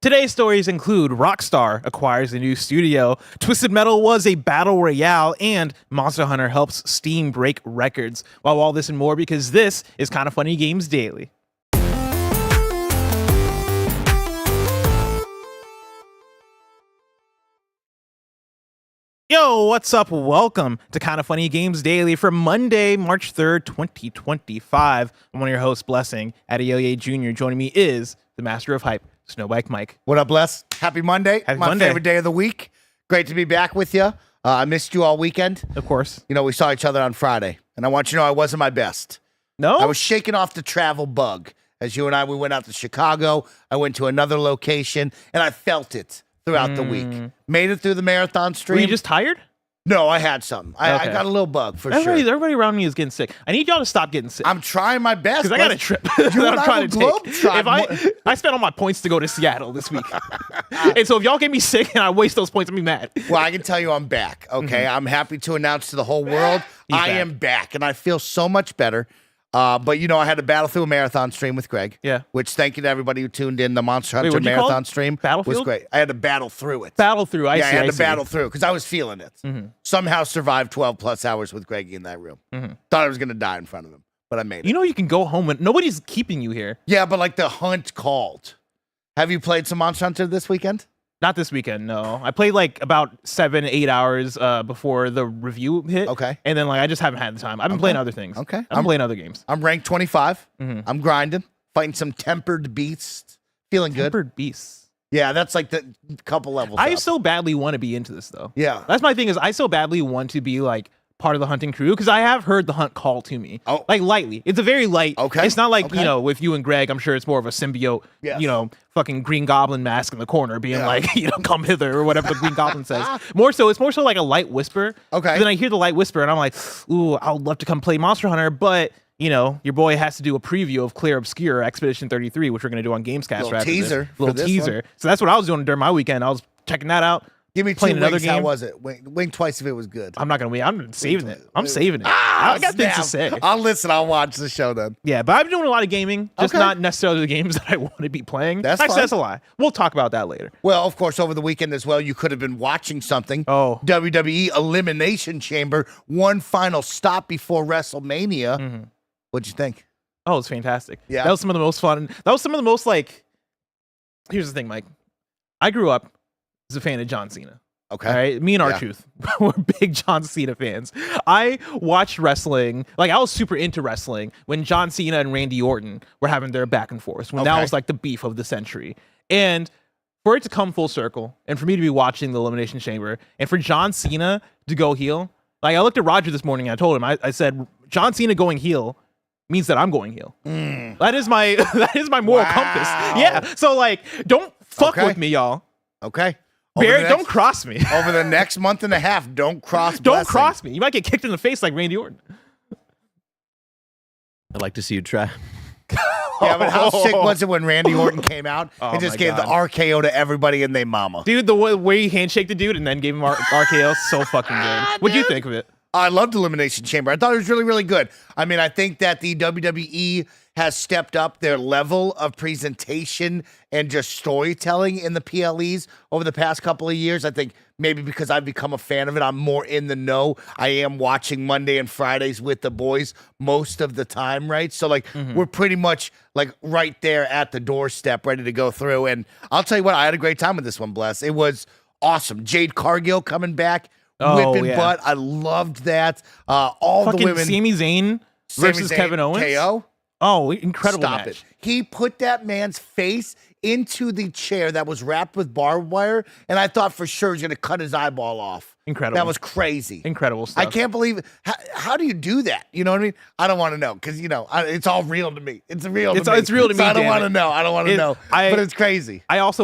Today's stories include Rockstar acquires a new studio, Twisted Metal was a Battle Royale, and Monster Hunter helps Steam break records. Well, all this and more because this is Kinda Funny Games Daily. Yo, what's up? Welcome to Kinda Funny Games Daily for Monday, March 3rd, 2025. I'm one of your hosts, Blessing, Adeoye Jr. Joining me is the master of hype, Snowbike Mike. What up, Bless? Happy Monday. Happy My Monday. favorite day of the week. Great to be back with you. I missed you all weekend. Of course. You know, we saw each other on Friday, and I want you to know I wasn't my best. No? I was shaking off the travel bug. As you and I, we went out to Chicago. I went to another location, and I felt it throughout the week. Made it through the marathon stream. Were you just tired? No, I had something. I got a little bug for sure. Everybody around me is getting sick. I need y'all to stop getting sick. I'm trying my best. Because I got a trip that I'm trying to take. I spent all my points to go to Seattle this week. And so if y'all get me sick and I waste those points, I'm be mad. Well, I can tell you I'm back, okay? I'm happy to announce to the whole world I am back, and I feel so much better. But, you know, I had to battle through a marathon stream with Greg. Yeah. Which, thank you to everybody who tuned in. The Monster Hunter marathon stream was great. I had to battle through it. Battle through, I see. I had to battle through because I was feeling it. Somehow survived 12-plus hours with Greg in that room. Thought I was going to die in front of him, but I made it. You know you can go home and nobody's keeping you here. Yeah, but like the hunt called. Have you played some Monster Hunter this weekend? Not this weekend, no. I played like about 7-8 hours before the review hit. Okay. And then like I just haven't had the time. I've been playing other things. Okay. I'm playing other games. I'm ranked 25. I'm grinding, fighting some tempered beasts. Feeling good. Tempered beasts. Yeah, that's like the couple levels I up. so badly want to be into this though. Yeah. That's my thing is I so badly want to be like part of the hunting crew because I have heard the hunt call to me. Oh. Like lightly. It's a very light. Okay. It's not like, you know, with you and Greg, I'm sure it's more of a symbiote, you know, fucking Green Goblin mask in the corner being like, you know, come hither or whatever the Green Goblin says. It's more so like a light whisper. Okay. Then I hear the light whisper and I'm like, ooh, I would love to come play Monster Hunter, but you know, your boy has to do a preview of Clair Obscur Expedition 33, which we're going to do on Gamescast. Little teaser. Little teaser. So that's what I was doing during my weekend. I was checking that out. Give me playing 2 another wings. game. How was it? Wing twice if it was good. I'm not going to win. I'm saving it. I'm saving it. I got things to say. I'll listen. I'll watch the show then. Yeah, but I've been doing a lot of gaming, just not necessarily the games that I want to be playing. That's Actually, fine. that's a lie. We'll talk about that later. Well, of course, over the weekend as well, you could have been watching something. Oh. WWE Elimination Chamber, one final stop before WrestleMania. What'd you think? Oh, it's fantastic. Yeah. That was some of the most fun. That was some of the most like, here's the thing, Mike. I grew up as a fan of John Cena. Okay. All right. Me and R-Truth were big John Cena fans. I watched wrestling. Like, I was super into wrestling when John Cena and Randy Orton were having their back and forth, when that was like the beef of the century. And for it to come full circle and for me to be watching the Elimination Chamber and for John Cena to go heel, like, I looked at Roger this morning and I told him, I said, John Cena going heel means that I'm going heel. That is my moral compass. Yeah. So, like, don't fuck with me, y'all. Okay. Barry, don't cross me. Over the next month and a half, don't cross Don't cross me. You might get kicked in the face like Randy Orton. I'd like to see you try. Yeah, but how sick was it when Randy Orton came out and just gave the RKO to everybody and they mama? Dude, the way he handshake the dude and then gave him RKO, so fucking good. What'd you think of it? I loved Elimination Chamber. I thought it was really, really good. I mean, I think that the WWE has stepped up their level of presentation and just storytelling in the PLEs over the past couple of years. I think maybe because I've become a fan of it, I'm more in the know. I am watching Monday and Fridays with the boys most of the time, right? So, like, we're pretty much, like, right there at the doorstep, ready to go through. And I'll tell you what, I had a great time with this one, Bless. It was awesome. Jade Cargill coming back. Whipping butt. I loved that. All fucking the women. Sami Zayn versus Kevin Owens. KO. Oh, incredible Stop match. it. He put that man's face into the chair that was wrapped with barbed wire, and I thought for sure he was going to cut his eyeball off. Incredible. That was crazy. Incredible stuff. I can't believe it. How do you do that? You know what I mean? I don't want to know because, you know, it's all real to me. It's real to me. It's real to me, So I don't damn want to it. know. I don't want to know. But it's crazy. I watched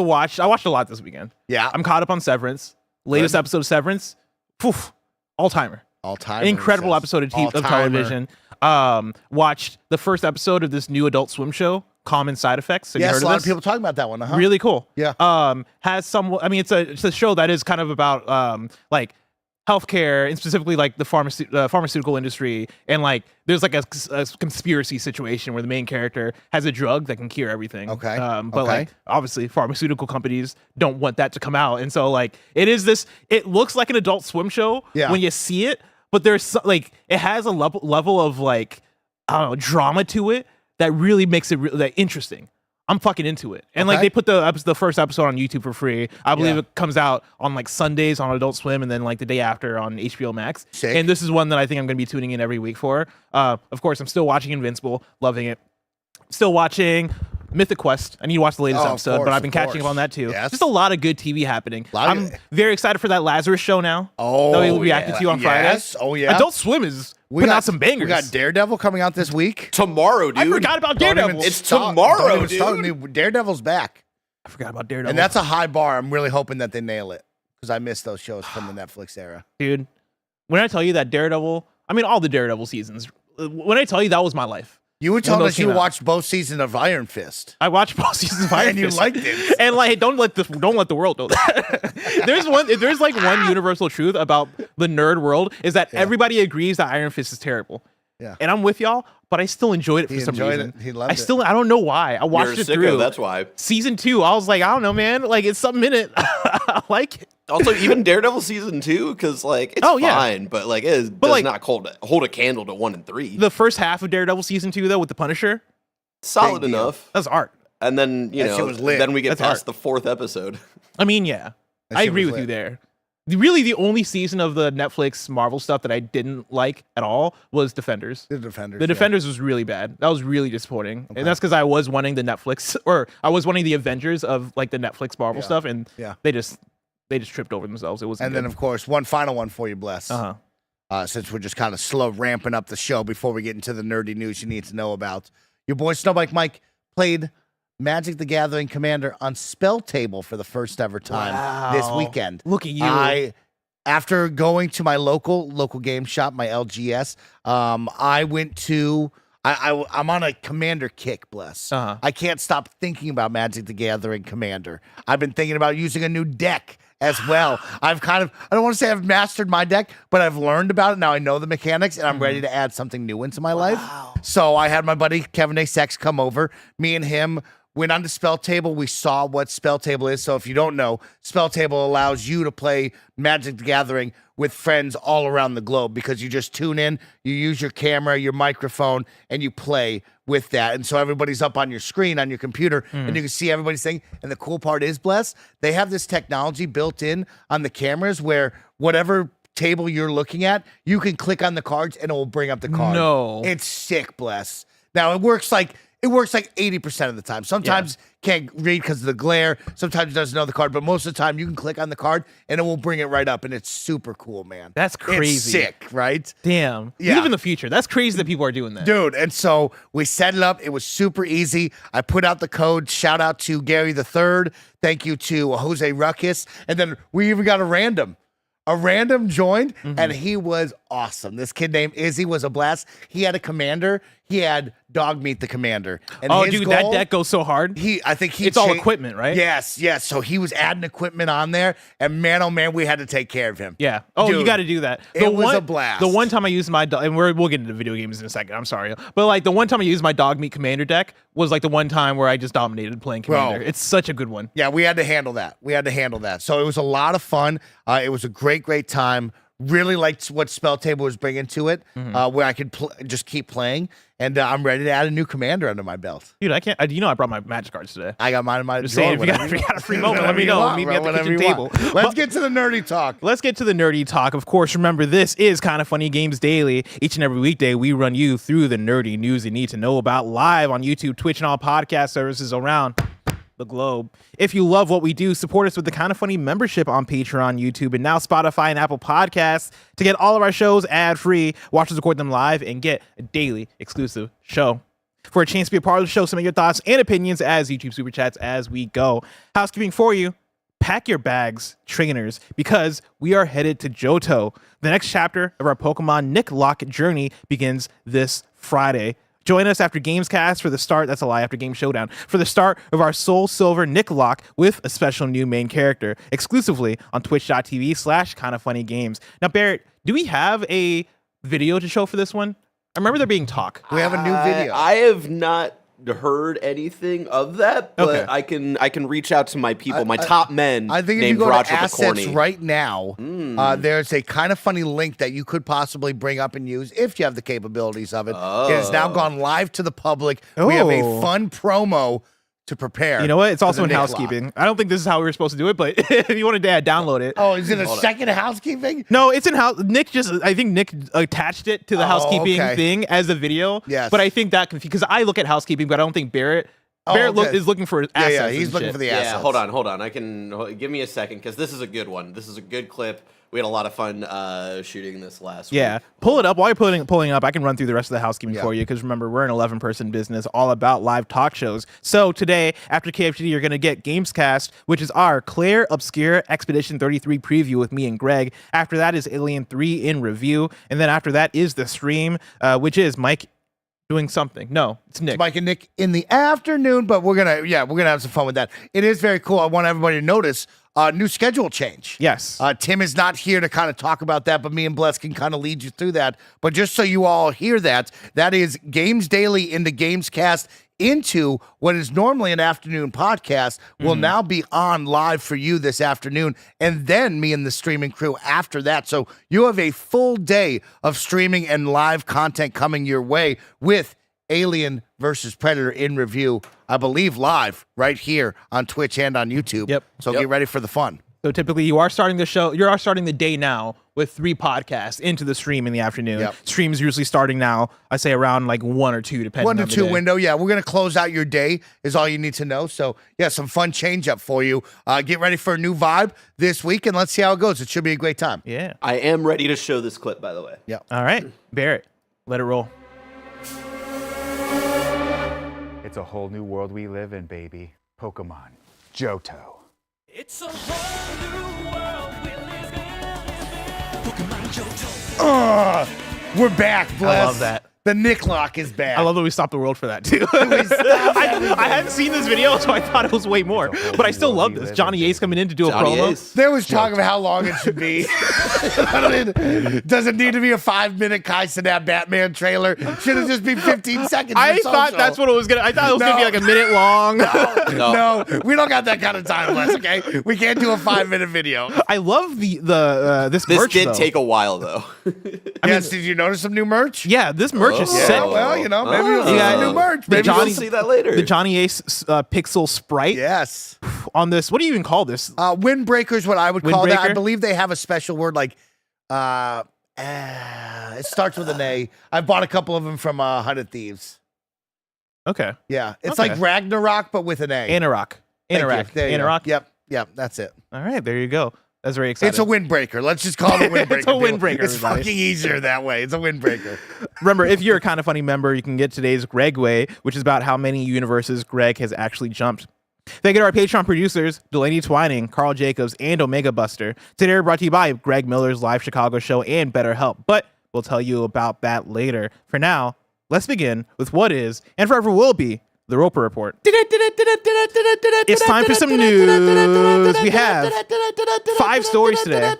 a lot this weekend. Yeah. I'm caught up on Severance. Latest episode of Severance. Poof. All-timer. All-timer. Incredible episode of television. Watched the first episode of this new Adult Swim show, Common Side Effects. Have you heard of a lot this? of people talking about that one. Really cool. Yeah. Has some. I mean, it's a show that is kind of about like healthcare and specifically like the pharmaceutical industry, and like there's like a conspiracy situation where the main character has a drug that can cure everything. Okay. But like obviously pharmaceutical companies don't want that to come out, and so like it looks like an Adult Swim show when you see it, but there's like it has a level of like, I don't know, drama to it that really makes it like interesting. I'm fucking into it. And like they put the first episode on YouTube for free. I believe it comes out on like Sundays on Adult Swim, and then like the day after on HBO Max. Sick. And this is one that I think I'm going to be tuning in every week for. Of course, I'm still watching Invincible, loving it. Still watching Mythic Quest. I need to watch the latest episode, but I've been catching up on that too. Yes. Just a lot of good TV happening. I'm very excited for that Lazarus show now. that we reacted to on Friday. Oh yeah. Adult Swim is putting out some bangers. We got Daredevil coming out this week. Tomorrow, dude. I forgot about Daredevil. It's tomorrow, dude. Daredevil's back. I forgot about Daredevil. And that's a high bar. I'm really hoping that they nail it because I miss those shows from the Netflix era. Dude, when I tell you that Daredevil, I mean all the Daredevil seasons, when I tell you that was my life. You were telling us you watched both seasons of Iron Fist. I watched both seasons of Iron Fist. And you liked it. And like, don't let the world know that. There's like one universal truth about the nerd world is that everybody agrees that Iron Fist is terrible. Yeah. And I'm with y'all, but I still enjoyed it for some reason. He loved it. I don't know why. I watched it through. That's why. Season 2, I was like, I don't know, man. Like, it's something in it. I like it. Also, even Daredevil season 2, because like it's fine, but like it does not hold a candle to 1 and 3. The first half of Daredevil season 2, though, with the Punisher, solid enough. That's art. And then then we get past the 4th episode. I mean, yeah, I agree with you there. Really, the only season of the Netflix Marvel stuff that I didn't like at all was Defenders. The Defenders was really bad. That was really disappointing. And that's because I was wanting the Netflix, or I was wanting the Avengers of like the Netflix Marvel stuff, and they just tripped over themselves. It wasn't And then, of course, one final one for you, Bless. Since we're just kind of slow ramping up the show before we get into the nerdy news you need to know about. Your boy Snowbike Mike played Magic the Gathering Commander on Spell Table for the first ever time this weekend. Look at you. After going to my local game shop, my LGS, I went to... I'm on a Commander kick, Bless. I can't stop thinking about Magic the Gathering Commander. I've been thinking about using a new deck as well. I don't want to say I've mastered my deck, but I've learned about it. Now I know the mechanics, and I'm ready to add something new into my life. So I had my buddy Kevin A. Sex come over. Me and him went on to Spell Table. We saw what Spell Table is. So if you don't know, Spell Table allows you to play Magic the Gathering with friends all around the globe because you just tune in, you use your camera, your microphone, and you play with that. And so everybody's up on your screen, on your computer, and you can see everybody's thing. And the cool part is, Bless, they have this technology built in on the cameras where whatever table you're looking at, you can click on the cards and it will bring up the card. No. It's sick, Bless. Now, it works like 80% of the time. Sometimes can't read because of the glare. Sometimes it doesn't know the card, but most of the time you can click on the card and it will bring it right up, and it's super cool, man. That's crazy. It's sick, right? Damn. Yeah. We live in the future. That's crazy that people are doing that. Dude, and so we set it up. It was super easy. I put out the code. Shout out to Gary the Third. Thank you to Jose Ruckus. And then we even got a random. A random joined, and he was awesome. This kid named Izzy was a blast. He had a commander. He had Dog Meat the Commander. And dude, that deck goes so hard. It's all equipment, right? Yes. So he was adding equipment on there, and man, oh man, we had to take care of him. Yeah. Oh, dude, you got to do that. It was a blast. The one time I used my and we'll get into video games in a second. I'm sorry, but like the one time I used my Dog Meat Commander deck was like the one time where I just dominated playing Commander. Bro, it's such a good one. Yeah, we had to handle that. So it was a lot of fun. It was a great time. Really liked what Spell Table was bringing to it, where I could just keep playing. And I'm ready to add a new commander under my belt. Dude, I can't. I brought my Magic cards today. I got mine in my Just drawer. saying, if you got a free moment, let me know. Meet me at the kitchen table. Let's get to the nerdy talk. Let's get to the nerdy talk. Of course, remember, this is Kinda Funny Games Daily. Each and every weekday, we run you through the nerdy news you need to know about live on YouTube, Twitch, and all podcast services around the globe. If you love what we do, support us with the Kinda Funny membership on Patreon, YouTube, and now Spotify and Apple Podcasts to get all of our shows ad-free, watch us record them live, and get a daily exclusive show. For a chance to be a part of the show, submit your thoughts and opinions as YouTube Super Chats as we go. Housekeeping for you. Pack your bags, trainers, because we are headed to Johto. The next chapter of our Pokemon Nicklocke journey begins this Friday. Join us after Gamescast for the start. That's a lie. After Game Showdown for the start of our SoulSilver Nicklocke with a special new main character exclusively on twitch.tv/kindafunnygames. Now, Barrett, do we have a video to show for this one? I remember there being talk. We have a new video. I have not heard anything of that, but I can reach out to my people, my top men. I think if you named go Roger to assets Picorni. right now, there's a kind of funny link that you could possibly bring up and use if you have the capabilities of it. It has now gone live to the public. We have a fun promo to prepare. You know what? It's also in Nicklocke. housekeeping. I don't think this is how we were supposed to do it, but if you want to download it. Oh, is it a second housekeeping? No, it's in house. I think Nick attached it to the housekeeping thing as a video. Yes. But I think that because I look at housekeeping, but I don't think Barrett is looking for assets. Yeah, he's looking for the assets. Yeah, hold on. I can give me a second because this is a good one. This is a good clip. We had a lot of fun shooting this last week. Pull it up. While you're pulling up, I can run through the rest of the housekeeping for you because remember, we're an 11-person business all about live talk shows. So today, after KFGD, you're going to get Gamescast, which is our Clair, Obscur, Expedition 33 preview with me and Greg. After that is Alien 3 in review. And then after that is the stream, which is Mike doing something. No, it's Nick. It's Mike and Nick in the afternoon, but we're gonna have some fun with that. It is very cool. I want everybody to notice new schedule change. Yes. Tim is not here to kind of talk about that, but me and Bless can kind of lead you through that. But just so you all hear that is Games Daily into Gamescast into what is normally an afternoon podcast will now be on live for you this afternoon, and then me and the streaming crew after that. So you have a full day of streaming and live content coming your way with Alien versus Predator in review, I believe live right here on Twitch and on YouTube. Yep. So get ready for the fun. So typically you are starting the day now with 3 podcasts into the stream in the afternoon. Yep. Streams usually starting now, I say around like 1 or 2, depending on the 1 to 2 day. window. Yeah, we're going to close out your day is all you need to know. So yeah, some fun change up for you. Get ready for a new vibe this week and let's see how it goes. It should be a great time. Yeah. I am ready to show this clip, by the way. Yeah. All right. Barrett, let it roll. It's a whole new world we live in, baby. Pokemon. Johto. It's a whole new world we live in. Pokemon Johto. We're back, Bless. I love that. The Nicklocke is back. I love that we stopped the world for that too. I hadn't seen this video, so I thought it was way more. But I still love this. Johnny Ace coming in to do a promo. Ace. There was talk of how long it should be. Does it need to be a 5-minute Kai Cenat Batman trailer? Should it just be 15 seconds? I thought that's what it was gonna. I thought it was gonna be like a minute long. No, we don't got that kind of time, Les. Okay, we can't do a 5-minute video. I love this This merch. did though. take a while, though. Yes, did you notice some new merch? Yeah, this merch is Yeah, sick. well, maybe you'll see Yeah. some new merch. The Maybe Johnny- We'll see that later. The Johnny Ace pixel sprite Yes. on this. What do you even call this? Windbreaker is what I would call that. I Windbreaker? believe they have a special word like, it starts with an A. I bought a couple of them from 100 Thieves. Okay. Yeah, it's Okay. like Ragnarok, but with an A. Anorak. Thank you. Anorak. There you go. Anorak. Yep, that's it. All right, there you go. That's very exciting. It's a windbreaker. Let's just call it a windbreaker. It's a windbreaker, It's everybody. fucking easier that way. It's a windbreaker. Remember, if you're a Kind of Funny member, you can get today's Greg Way, which is about how many universes Greg has actually jumped. Thank you to our Patreon producers, Delaney Twining, Carl Jacobs, and Omega Buster. Today we're brought to you by Greg Miller's Live Chicago show and BetterHelp, but we'll tell you about that later. For now, let's begin with what is, and forever will be, the Roper Report. It's time for some news. We have 5 stories today.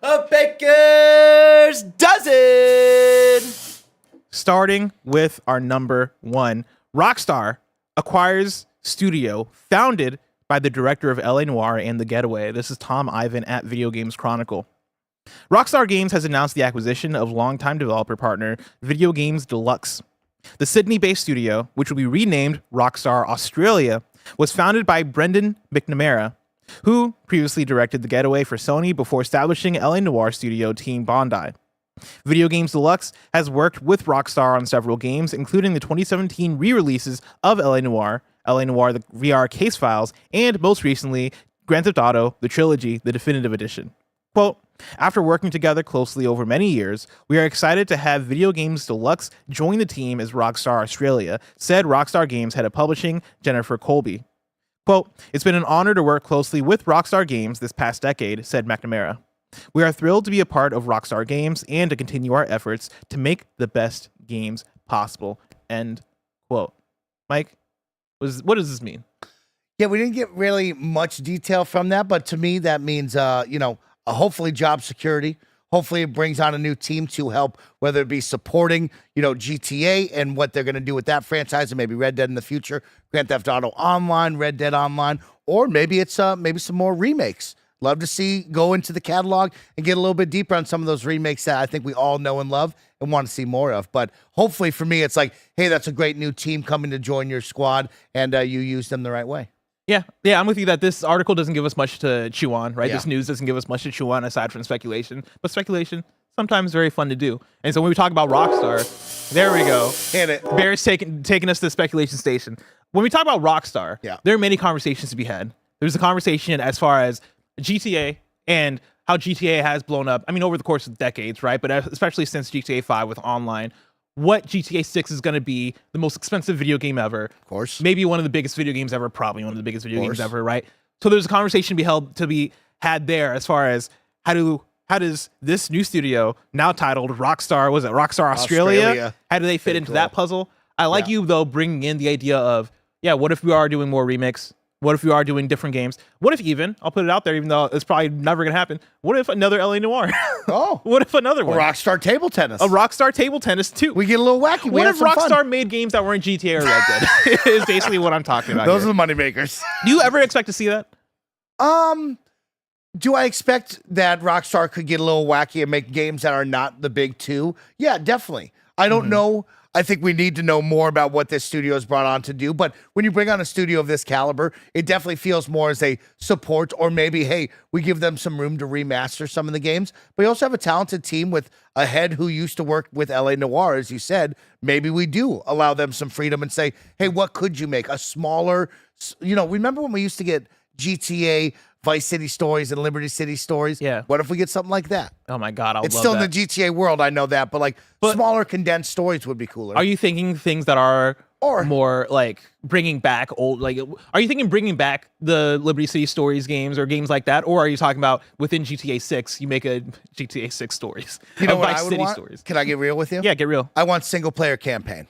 A baker's dozen. Starting with our number 1, Rockstar acquires studio founded by the director of LA Noire and The Getaway. This is Tom Ivan at Video Games Chronicle. Rockstar Games has announced the acquisition of longtime developer partner Video Games Deluxe. The Sydney-based studio, which will be renamed Rockstar Australia, was founded by Brendan McNamara, who previously directed The Getaway for Sony before establishing LA Noire studio Team Bondi. Video Games Deluxe has worked with Rockstar on several games, including the 2017 re-releases of LA Noire, the VR Case Files, and most recently, Grand Theft Auto, the Trilogy, the Definitive Edition. Quote, after working together closely over many years, we are excited to have Video Games Deluxe join the team as Rockstar Australia, said Rockstar Games head of publishing, Jennifer Colby. Quote, it's been an honor to work closely with Rockstar Games this past decade, said McNamara. We are thrilled to be a part of Rockstar Games and to continue our efforts to make the best games possible, End quote. Mike, what does this mean? Yeah, we didn't get really much detail from that, but to me, that means, hopefully job security. Hopefully it brings on a new team to help, whether it be supporting, GTA and what they're going to do with that franchise, and maybe Red Dead in the future, Grand Theft Auto Online, Red Dead Online, or maybe it's maybe some more remakes. Love to see go into the catalog and get a little bit deeper on some of those remakes that I think we all know and love and want to see more of. But hopefully for me, it's like, hey, that's a great new team coming to join your squad, and you use them the right way. Yeah, I'm with you that this article doesn't give us much to chew on, right? Yeah. This news doesn't give us much to chew on aside from speculation, but speculation sometimes very fun to do. And so when we talk about Rockstar, there we go. Hit it. Bear's taking us to the speculation station. When we talk about Rockstar, there are many conversations to be had. There's a conversation as far as GTA and how GTA has blown up. I mean, over the course of decades, right? But especially since GTA 5 with online. What GTA 6 is going to be the most expensive video game ever. Of course. Maybe one of the biggest video games ever, probably one of the biggest video games ever, right? So there's a conversation to be had there as far as how does this new studio, now titled Rockstar, was it Rockstar Australia? How do they fit into that puzzle? I like you, though, bringing in the idea of, what if we are doing more remakes? What if we are doing different games? What if even, I'll put it out there, even though it's probably never going to happen, what if another LA Noire? Oh. What if another one? Rockstar Table Tennis. A Rockstar Table Tennis, too. We get a little wacky. What if Rockstar made games that weren't GTA or Red Dead? Is basically what I'm talking about. Those are the moneymakers. Do you ever expect to see that? Do I expect that Rockstar could get a little wacky and make games that are not the big two? Yeah, definitely. I don't know. I think we need to know more about what this studio is brought on to do. But when you bring on a studio of this caliber, it definitely feels more as a support, or maybe, hey, we give them some room to remaster some of the games. But you also have a talented team with a head who used to work with LA Noire, as you said. Maybe we do allow them some freedom and say, hey, what could you make? A smaller, remember when we used to get GTA Vice City stories and Liberty City stories? Yeah. What if we get something like that? Oh my God, I would It's love still that. in the GTA world, I know that, but smaller condensed stories would be cooler. Are you thinking things that are Or- more like bringing back old, like, are you thinking bringing back the Liberty City Stories games or games like that? Or are you talking about within GTA 6, you make a GTA 6 stories? You know of what Vice I would City want? stories? Can I get real with you? Yeah, get real. I want single player campaign.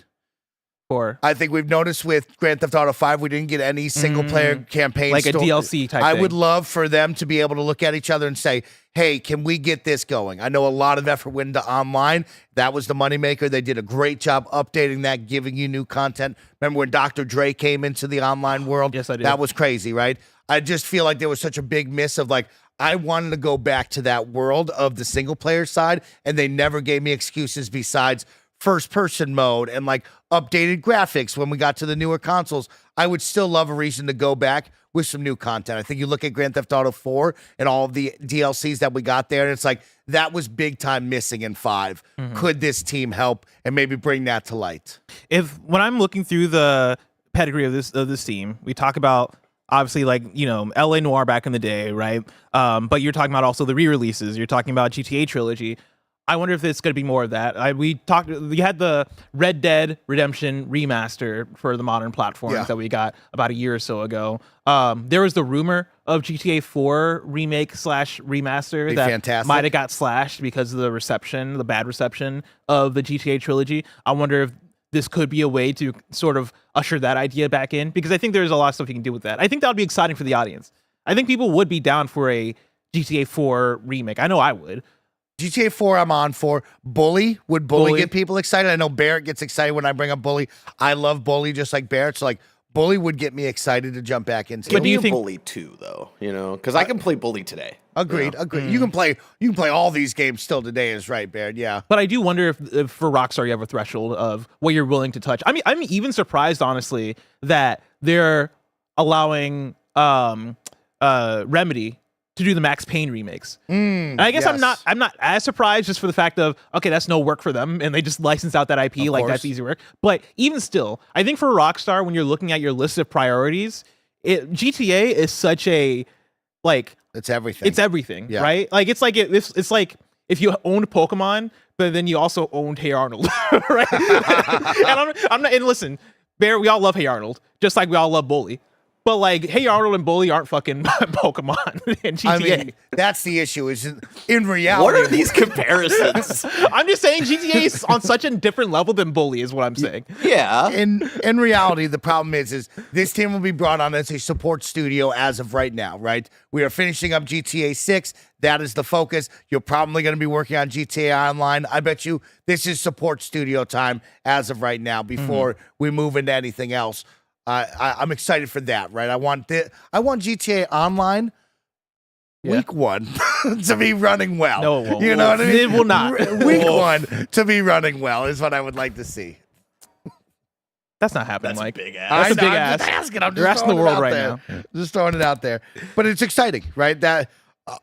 Or I think we've noticed with Grand Theft Auto 5, we didn't get any single player campaign. like a DLC type I thing. would love for them to be able to look at each other and say, hey, can we get this going? I know a lot of effort went into online. That was the moneymaker. They did a great job updating that, giving you new content. Remember when Dr. Dre came into the online world? Yes, I do. That was crazy, right? I just feel like there was such a big miss of I wanted to go back to that world of the single player side, and they never gave me excuses besides first person mode and updated graphics when we got to the newer consoles. I would still love a reason to go back with some new content. I think you look at Grand Theft Auto 4 and all of the DLCs that we got there, and it's that was big time missing in 5. Could this team help and maybe bring that to light? When I'm looking through the pedigree of this team, we talk about obviously LA Noire back in the day, right? But you're talking about also the re-releases. You're talking about GTA Trilogy. I wonder if it's going to be more of that. We had the Red Dead Redemption remaster for the modern platforms that we got about a year or so ago. There was the rumor of GTA 4 remake / remaster that fantastic. might have got slashed because of the bad reception of the GTA trilogy. I wonder if this could be a way to sort of usher that idea back in, because I think there's a lot of stuff you can do with that. I think that would be exciting for the audience. I think people would be down for a GTA 4 remake. I know I would. GTA 4 I'm on for. Bully. Would Bully get people excited? I know Barrett gets excited when I bring up Bully. I love Bully just like Barrett. So Bully would get me excited to jump back into. But do you think Bully 2 though? Because I can play Bully today. Agreed. You can play all these games still today, is right, Barrett. Yeah. But I do wonder if for Rockstar you have a threshold of what you're willing to touch. I mean, I'm even surprised, honestly, that they're allowing Remedy to do the Max Payne remakes. And I guess I'm not as surprised, just for the fact of, okay, that's no work for them and they just license out that IP, that's easy work. But even still, I think for Rockstar, when you're looking at your list of priorities, GTA is such a it's everything. It's everything, right? It's like if you owned Pokemon, but then you also owned Hey Arnold, right? And I'm not. And listen, Bear, we all love Hey Arnold, just like we all love Bully. But like, Hey Arnold and Bully aren't fucking Pokemon and GTA. I mean, that's the issue. Is in reality, What are these comparisons? I'm just saying GTA is on such a different level than Bully is what I'm saying. Yeah. in reality, the problem is this team will be brought on as a support studio as of right now, right? We are finishing up GTA 6. That is the focus. You're probably going to be working on GTA Online. I bet you this is support studio time as of right now before we move into anything else. I'm excited for that, right? I want GTA Online week 1 to be running well. No, it won't. You know what I mean? It will not. Week 1 to be running well is what I would like to see. That's not happening, That's Mike. big ass. That's a big I'm ass. just asking. I'm just You're asking the throwing it world out right there. now. Just throwing it out there. But it's exciting, right? That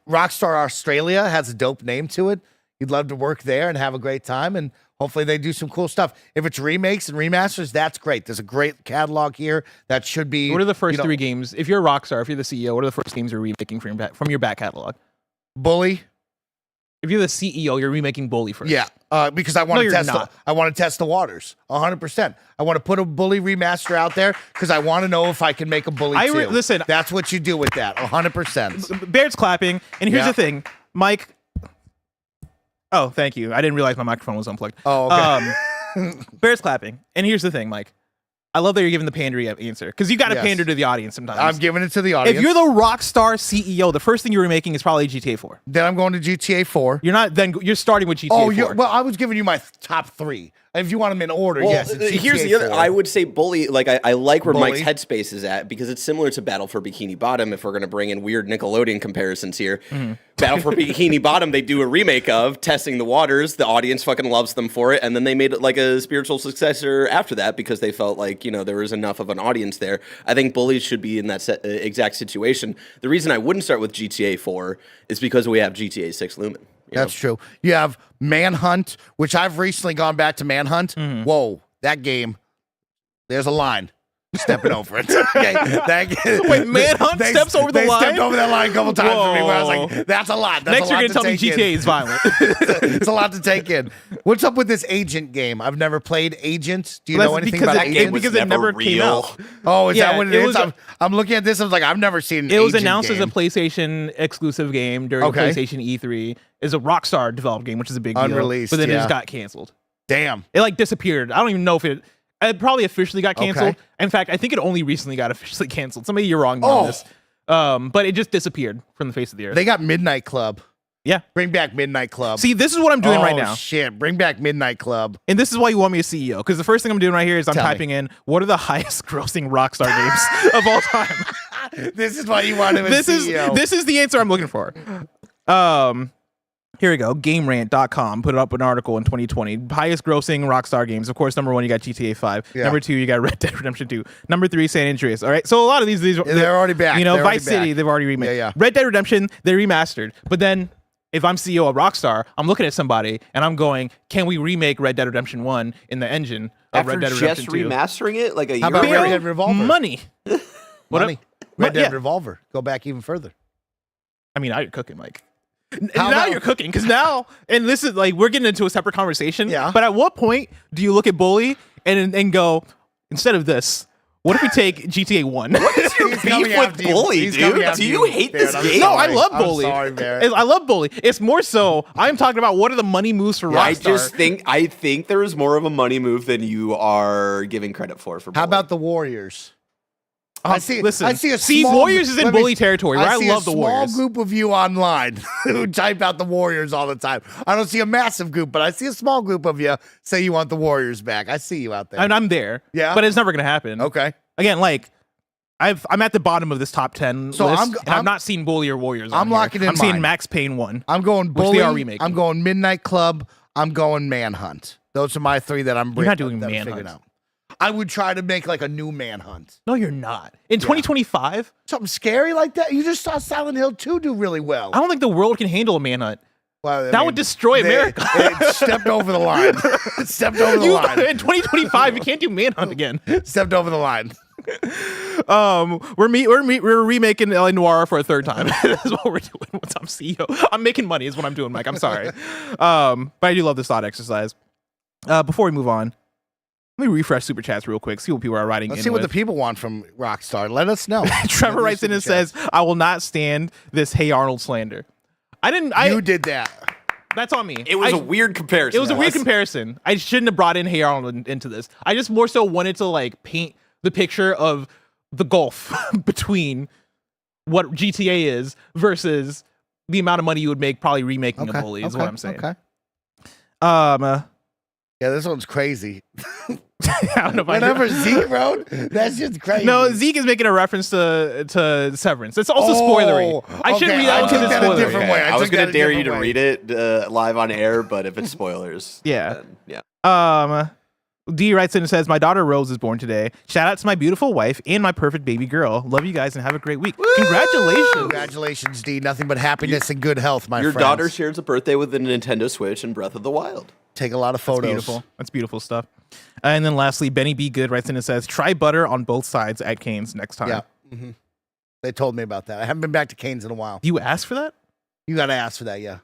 Rockstar Australia has a dope name to it. You'd love to work there and have a great time, and hopefully they do some cool stuff. If it's remakes and remasters, that's great. There's a great catalog here that should be. What are the first 3 games? If you're a Rockstar, if you're the CEO, what are the first games you're remaking from your back catalog? Bully? If you're the CEO, you're remaking Bully first. Yeah, because I want to you're test. not. I want to test the waters, 100%. I want to put a Bully remaster out there because I want to know if I can make a Bully too. Listen, that's what you do with that, 100%. Bear's clapping, and here's Yeah. the thing, Mike. Oh, thank you. I didn't realize my microphone was unplugged. Oh, okay. Bear's clapping, and here's the thing, Mike. I love that you're giving the pandery answer because you got to Yes. pander to the audience sometimes. I'm giving it to the audience. If you're the Rockstar CEO, the first thing you're remaking is probably GTA 4. Then I'm going to GTA 4. You're not. Then you're starting with GTA 4. Well, I was giving you my top 3. If you want them in order, Well, yes. It's here's GTA the other. 4. I would say Bully. Like I like where Bully. Mike's headspace is at because it's similar to Battle for Bikini Bottom. If we're going to bring in weird Nickelodeon comparisons here, Battle for Bikini Bottom, they do a remake of testing the waters. The audience fucking loves them for it, and then they made it like a spiritual successor after that because they felt like there was enough of an audience there. I think Bully should be in that exact situation. The reason I wouldn't start with GTA 4 is because we have GTA 6 Lumen. That's true. You have Manhunt, which I've recently gone back to Manhunt. Whoa, that game. There's a line. Stepping over it. Okay, Wait, Manhunt steps over the line? They stepped over that line a couple times for me where I was Whoa. like, that's a lot. That's Next, a you're lot gonna tell me take GTA in. is violent. It's a lot to take in. What's up with this Agent game? I've never played Agent. Do you Well, know that's anything because about it- Agent? because it never came out. Oh, is Yeah, that what it it is? was a- I'm looking at this. I was like, I've never seen an It was Agent announced as a game. PlayStation exclusive game during Okay. PlayStation E3. It's a Rockstar developed game, which is a big deal. Unreleased, But then it yeah. just got canceled. Damn. It like disappeared. I don't even know if it probably officially got canceled. Okay. In fact, I think it only recently got officially canceled. Somebody, you're wrong on this. But it just disappeared from the face of the earth. They got Midnight Club. Yeah. Bring back Midnight Club. See, this is what I'm doing right Oh, now. shit. Bring back Midnight Club. And this is why you want me as CEO. Because the first thing I'm doing right here is I'm Tell me. typing in what are the highest grossing Rockstar games of all time. This is why you want him as This CEO. is the answer I'm looking for. Here we go. GameRant.com put up an article in 2020. Highest grossing Rockstar games. Of course, number 1, you got GTA 5. Yeah. Number 2, you got Red Dead Redemption 2. Number 3, San Andreas. All right. So a lot of these They're already back. You know, They're already Vice City, back. they've already remade. Yeah, yeah. Red Dead Redemption, they remastered. But then if I'm CEO of Rockstar, I'm looking at somebody and I'm going, can we remake Red Dead Redemption 1 in the engine of After Red Dead just Redemption 2? remastering it like a How year about ago. Red Dead Revolver? Money. What Money. up? Red Dead Yeah. Revolver. Go back even further. I mean, now you're cooking, Mike. How Now about- you're cooking because now, and this is like we're getting into a separate conversation. Yeah. But at what point do you look at Bully and go, instead of this, what if we take GTA 1? He's Beef coming with after you. Bully, He's dude. coming after Do you hate Barrett. this I'm game? No, I sorry. love I'm Bully. sorry, Barrett. I love Bully. It's more so I'm talking about what are the money moves for Rockstar. I think there is more of a money move than you are giving credit for. How Bully. about the Warriors? Listen, I see a small, Warriors is in let me- Bully territory. Where I see love a the small Warriors. group of you online who type out the Warriors all the time. I don't see a massive group, but I see a small group of you say you want the Warriors back. I see you out there. And I'm there. Yeah. But it's never gonna happen. Okay. Again, like I'm at the bottom of this top 10 So list, I'm- and I've not seen Bully or Warriors. I'm on here. locking in I'm seeing mine. Max Payne 1. I'm going Which Bully. they are remaking. I'm going Midnight Club. I'm going Manhunt. Those are my 3 that I'm You're not doing that I'm Manhunt. figuring out. I would try to make like a new Manhunt. No, you're not. In 2025, Something scary like that. You just saw Silent Hill 2 do really well. I don't think the world can handle a manhunt. Well, I That mean, would destroy America. It stepped over the line. It stepped over the line. In 2025, you can't do manhunt again. Stepped over the line. We're remaking LA Noire for a third time. That's what we're doing once I'm CEO. I'm making money is what I'm doing, Mike. I'm sorry. But I do love this thought exercise. Before we move on, Let me refresh super chats real quick. See what people are writing. Let's in see what with. the people want from Rockstar. Let us know. Trevor writes in and says, "I will not stand this Hey Arnold slander." You did that. That's on me. It was a weird comparison. It was a weird comparison. I shouldn't have brought in Hey Arnold into this. I just more so wanted to like paint the picture of the gulf between what GTA is versus the amount of money you would make probably remaking a Bully is what I'm saying. Okay. Yeah, this one's crazy. I don't know if Whatever Zeke wrote, that's just crazy. No, Zeke is making a reference to Severance. It's also spoilery. I shouldn't read that I took because it's that a spoilery. different way. I was took going that to a dare you different to way. read it live on air, but if it's spoilers, Yeah. then, yeah. D writes in and says, "My daughter Rose is born today. Shout out to my beautiful wife and my perfect baby girl. Love you guys and have a great week." Congratulations. Congratulations, D. Nothing but happiness and good health, my Your friends. daughter shares a birthday with the Nintendo Switch and Breath of the Wild. Take a lot of photos. Beautiful. That's beautiful stuff. And then lastly, Benny B. Good writes in and says, "Try butter on both sides at Cane's next time." Yeah. Mm-hmm. They told me about that. I haven't been back to Cane's in a while. You asked for that? You got to ask for that, yeah.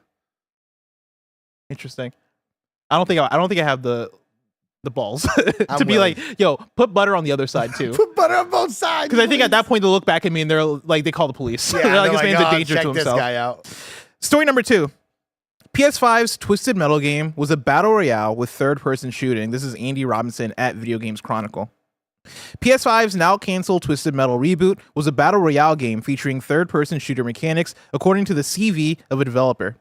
Interesting. I don't think I have the balls to I'm be willing. like, "Yo, put butter on the other side too." Put butter on both sides. Because I think at that point they'll look back at me and they're like, they call the police. yeah, They're like, they're this man's a "Oh, danger check to this himself. guy out. Story number 2. PS5's Twisted Metal game was a battle royale with third-person shooting. This is Andy Robinson at Video Games Chronicle. PS5's now canceled Twisted Metal reboot was a battle royale game featuring third-person shooter mechanics, according to the CV of a developer.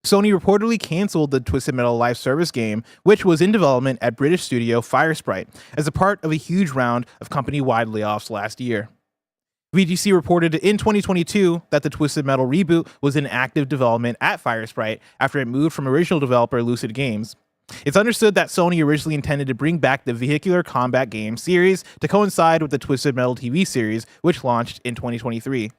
Sony reportedly canceled the Twisted Metal live service game, which was in development at British studio Firesprite, as a part of a huge round of company-wide layoffs last year. VGC reported in 2022 that the Twisted Metal reboot was in active development at Firesprite after it moved from original developer Lucid Games. It's understood that Sony originally intended to bring back the vehicular combat game series to coincide with the Twisted Metal TV series, which launched in 2023.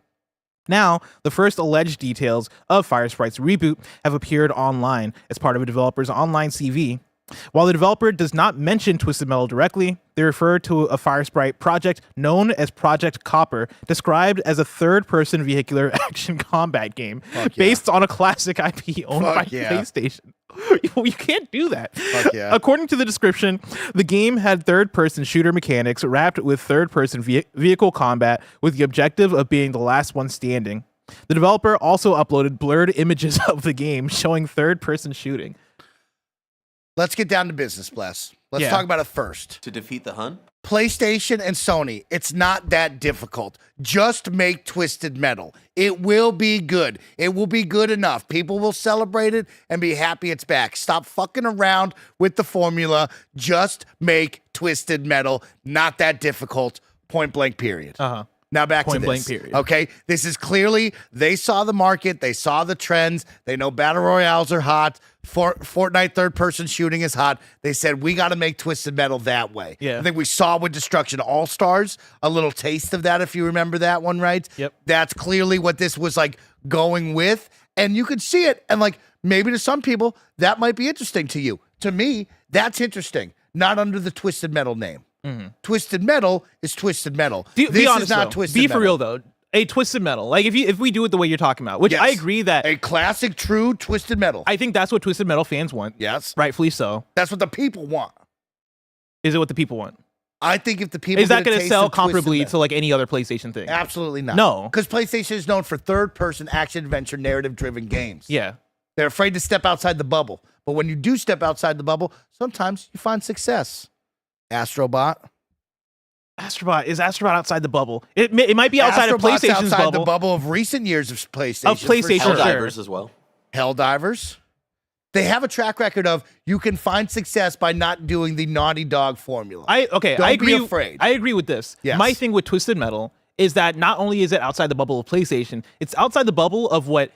Now, the first alleged details of Firesprite's reboot have appeared online as part of a developer's online CV. While the developer does not mention Twisted Metal directly, they refer to a Firesprite project known as Project Copper, described as a third-person vehicular action combat game based on a classic IP owned by PlayStation. You can't do that. According to the description, the game had third-person shooter mechanics wrapped with third-person vehicle combat with the objective of being the last one standing. The developer also uploaded blurred images of the game showing third-person shooting. Let's get down to business, Bless. Let's talk about it first. To defeat the Hun? PlayStation and Sony, it's not that difficult. Just make Twisted Metal. It will be good. It will be good enough. People will celebrate it and be happy it's back. Stop fucking around with the formula. Just make Twisted Metal. Not that difficult. Point blank, period. Now back to this. Point blank, period. Okay, this is clearly, they saw the market, they saw the trends, they know battle royales are hot, Fortnite third-person shooting is hot. They said, we got to make Twisted Metal that way. Yeah. I think we saw with Destruction All-Stars a little taste of that, if you remember that one, right? Yep. That's clearly what this was like going with, and you could see it, and like maybe to some people, that might be interesting to you. To me, that's interesting, not under the Twisted Metal name. Twisted Metal is Twisted Metal. Be honest, is not though. Twisted Be Metal. for real though. A Twisted Metal, like if we do it the way you're talking about, which Yes. I agree that A classic, true Twisted Metal. I think that's what Twisted Metal fans want. Yes. Rightfully so. That's what the people want. Is it what the people want? I think if the people Is that going going to sell comparably to like any other PlayStation thing? Absolutely not. No. Because PlayStation is known for third-person action-adventure narrative-driven games. Yeah. They're afraid to step outside the bubble. But when you do step outside the bubble, sometimes you find success. Astrobot. Is Astrobot outside the bubble? It might be outside of Astrobot's PlayStation's outside bubble. the bubble of recent years of PlayStation. Of PlayStation, for sure. sure. Helldivers as well. Helldivers. They have a track record of you can find success by not doing the Naughty Dog formula. I Don't agree. be afraid. I agree with this. Yes. My thing with Twisted Metal is that not only is it outside the bubble of PlayStation, it's outside the bubble of what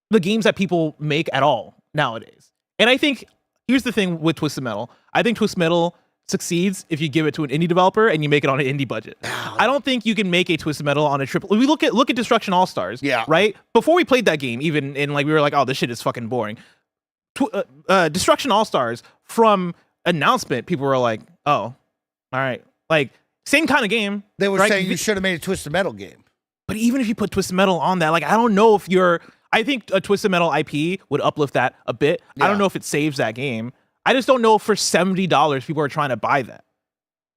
the games that people make at all nowadays. And I think here's the thing with Twisted Metal. I think Twisted Metal succeeds if you give it to an indie developer and you make it on an indie budget. I don't think you can make a Twisted Metal on a triple. We look at Destruction All Stars. Yeah. Right. Before we played that game, even and like we were like, oh, this shit is fucking boring. Destruction All Stars, from announcement, people were like, oh, all right, like same kind of game. They were right? saying you should have made a Twisted Metal game. But even if you put Twisted Metal on that, like I don't know if I think a Twisted Metal IP would uplift that a bit. I Yeah. don't know if it saves that game. I just don't know if for $70 people are trying to buy that.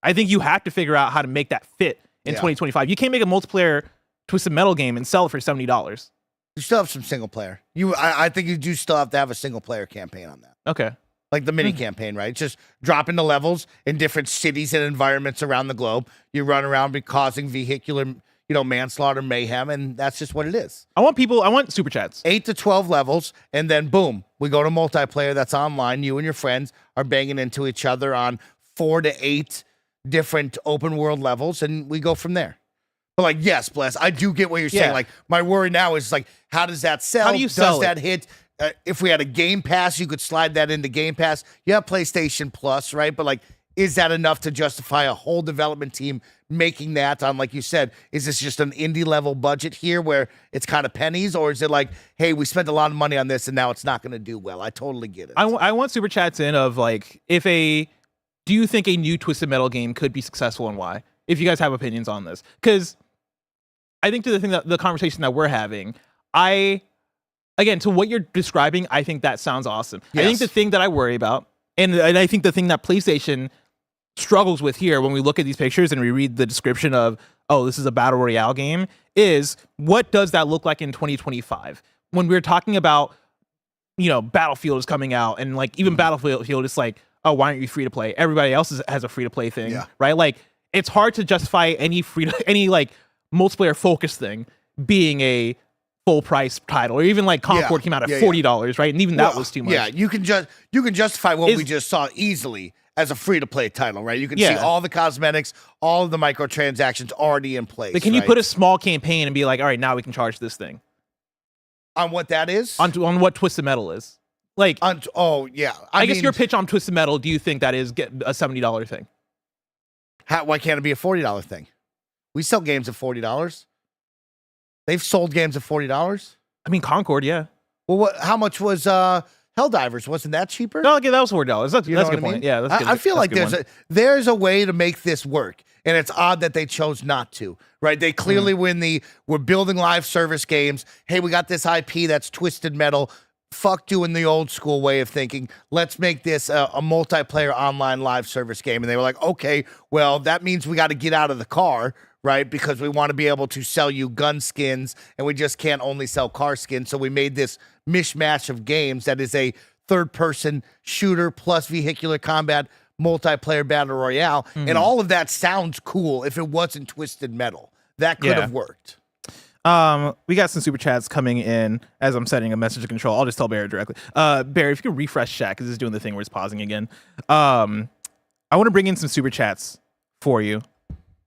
I think you have to figure out how to make that fit in 2025. You can't make a multiplayer Twisted Metal game and sell it for $70. You still have some single player. I think you do still have to have a single player campaign on that. Okay. Like the mini campaign, right? Just dropping the levels in different cities and environments around the globe. You run around causing vehicular, manslaughter, mayhem, and that's just what it is. I want super chats. 8 to 12 levels, and then boom, we go to multiplayer that's online. You and your friends are banging into each other on 4 to 8 different open world levels, and we go from there. But like, yes, Bless, I do get what you're saying. Like, my worry now is like, how does that sell? How do you sell that hit? If we had a Game Pass, you could slide that into Game Pass. You have PlayStation Plus, right? But like, is that enough to justify a whole development team making that on, like you said, is this just an indie level budget here where it's kind of pennies? Or is it like, hey, we spent a lot of money on this and now it's not going to do well? I totally get it. I want super chats in of like, do you think a new Twisted Metal game could be successful and why? If you guys have opinions on this. Because I think to the conversation that we're having, again, to what you're describing, I think that sounds awesome. Yes. I think the thing that I worry about, and I think the thing that PlayStation struggles with here when we look at these pictures and we read the description of, oh, this is a Battle Royale game, is what does that look like in 2025? When we're talking about, Battlefield is coming out, and like even Battlefield is like, oh, why aren't you free to play? Everybody else has a free to play thing, right? Like, it's hard to justify any like multiplayer focused thing being a full price title, or even like Concord came out at $40, right? And even that was too much. Yeah, you can justify what we just saw easily as a free to play title, right? You can see all the cosmetics, all of the microtransactions already in place. But can you put a small campaign and be like, all right, now we can charge this thing on what that is? On what Twisted Metal is? Like, I guess your pitch on Twisted Metal, do you think that is a $70 thing? Why can't it be a $40 thing? We sell games at $40. They've sold games at $40. I mean, Concord, yeah. Well, how much was Helldivers? Wasn't that cheaper? No, okay, that was $40. That's a good point. Yeah, that's good. I feel like that's there's a way to make this work, and it's odd that they chose not to. Right? They clearly we're building live service games. Hey, we got this IP that's Twisted Metal. Fuck doing the old school way of thinking. Let's make this a multiplayer online live service game. And they were like, okay, well, that means we got to get out of the car, right? Because we want to be able to sell you gun skins, and we just can't only sell car skins. So we made this mishmash of games that is a third-person shooter plus vehicular combat multiplayer battle royale. And all of that sounds cool if it wasn't Twisted Metal. That could have worked. We got some super chats coming in as I'm setting a message control. I'll just tell Barry directly. Barry, if you can refresh chat, because it's doing the thing where it's pausing again. I want to bring in some super chats for you.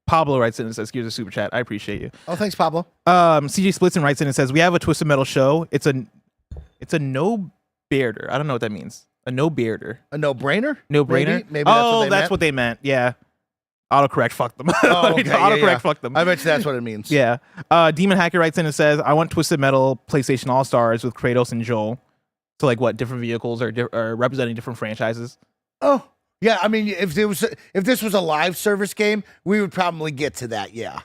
Pablo writes in and says, here's a super chat. I appreciate you. Oh, thanks, Pablo. CJ Splitson writes in and says, we have a Twisted Metal show. It's a no-bearder. I don't know what that means. A no-bearder. A no-brainer? No-brainer? Maybe that's what they meant. Yeah. Autocorrect fucked them. Oh, okay. Autocorrect fucked them. I bet you that's what it means. Yeah. Demon Hacker writes in and says, I want Twisted Metal PlayStation All-Stars with Kratos and Joel. So like what, different vehicles are representing different franchises? Oh, yeah. I mean, if this was a live service game, we would probably get to that, yeah.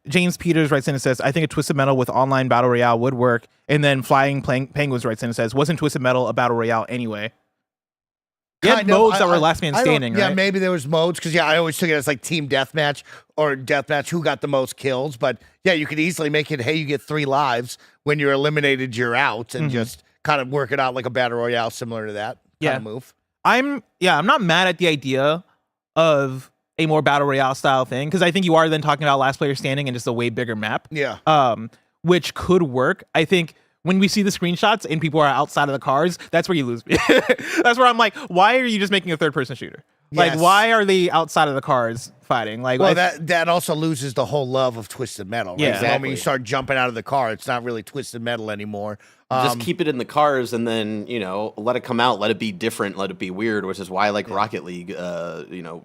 James Peters writes in and says, I think a Twisted Metal with online Battle Royale would work. And then Flying Penguins writes in and says, wasn't Twisted Metal a Battle Royale anyway? You had modes that were last man standing, right? Yeah, maybe there was modes, because, I always took it as like team deathmatch or deathmatch, who got the most kills. But, yeah, you could easily make it, hey, you get 3 lives. When you're eliminated, you're out, and just kind of work it out like a Battle Royale similar to that kind of move. I'm not mad at the idea of a more Battle Royale style thing, because I think you are then talking about last player standing and just a way bigger map. Yeah. Which could work. I think when we see the screenshots and people are outside of the cars, that's where you lose me. That's where I'm like, why are you just making a third-person shooter? Like, why are they outside of the cars fighting? Like, well, that also loses the whole love of Twisted Metal. Right? Yeah, exactly. The moment you start jumping out of the car, it's not really Twisted Metal anymore. Just keep it in the cars, and then let it come out, let it be different, let it be weird. Which is why Rocket League,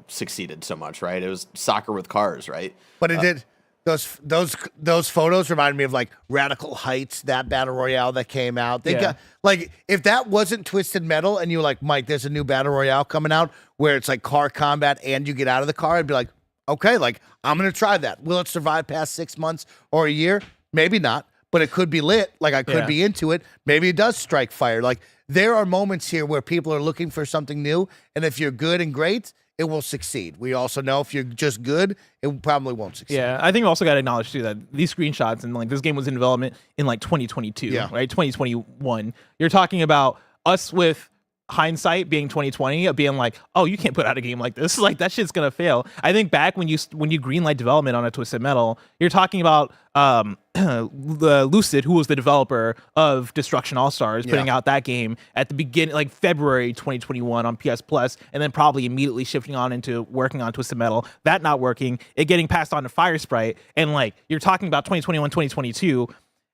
succeeded so much, right? It was soccer with cars, right? But it did. Those photos remind me of like Radical Heights, that Battle Royale that came out. They got like, if that wasn't Twisted Metal and you were like, Mike, there's a new Battle Royale coming out where it's like car combat and you get out of the car, I'd be like, okay, like I'm gonna try that. Will it survive past 6 months or a year? Maybe not, but it could be lit. Like I could be into it. Maybe it does strike fire. Like there are moments here where people are looking for something new, and if you're good and great, it will succeed. We also know if you're just good, it probably won't succeed. Yeah, I think we also got to acknowledge too that these screenshots and like this game was in development in like 2022, right? 2021. You're talking about us with hindsight being 2020 of being like, oh, you can't put out a game like this. Like that shit's gonna fail. I think back when you greenlight development on a Twisted Metal, you're talking about the Lucid, who was the developer of Destruction All Stars, putting out that game at the beginning, like February 2021 on PS Plus, and then probably immediately shifting on into working on Twisted Metal. That not working, it getting passed on to Fire Sprite, and like you're talking about 2021, 2022.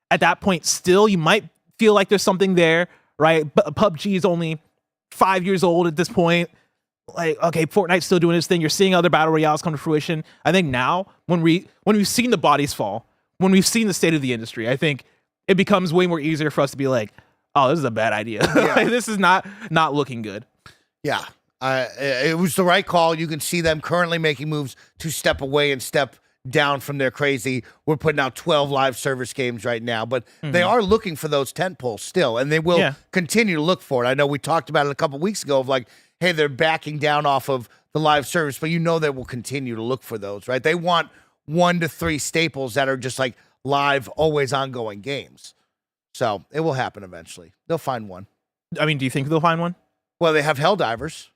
At that point, still you might feel like there's something there, right? But PUBG is only 5 years old at this point. Like, okay, Fortnite's still doing its thing. You're seeing other battle royales come to fruition. I think now, when we've seen the bodies fall, when we've seen the state of the industry, I think it becomes way more easier for us to be like, oh, this is a bad idea. Like, this is not looking good. Yeah. It was the right call. You can see them currently making moves to step away and step down from their crazy. We're putting out 12 live service games right now, but they are looking for those tent poles still, and they will continue to look for it. I know we talked about it a couple weeks ago of like, hey, they're backing down off of the live service, but you know they will continue to look for those, right? They want 1 to 3 staples that are just like live, always ongoing games. So it will happen eventually. They'll find one. I mean, do you think they'll find one? Well, they have Helldivers.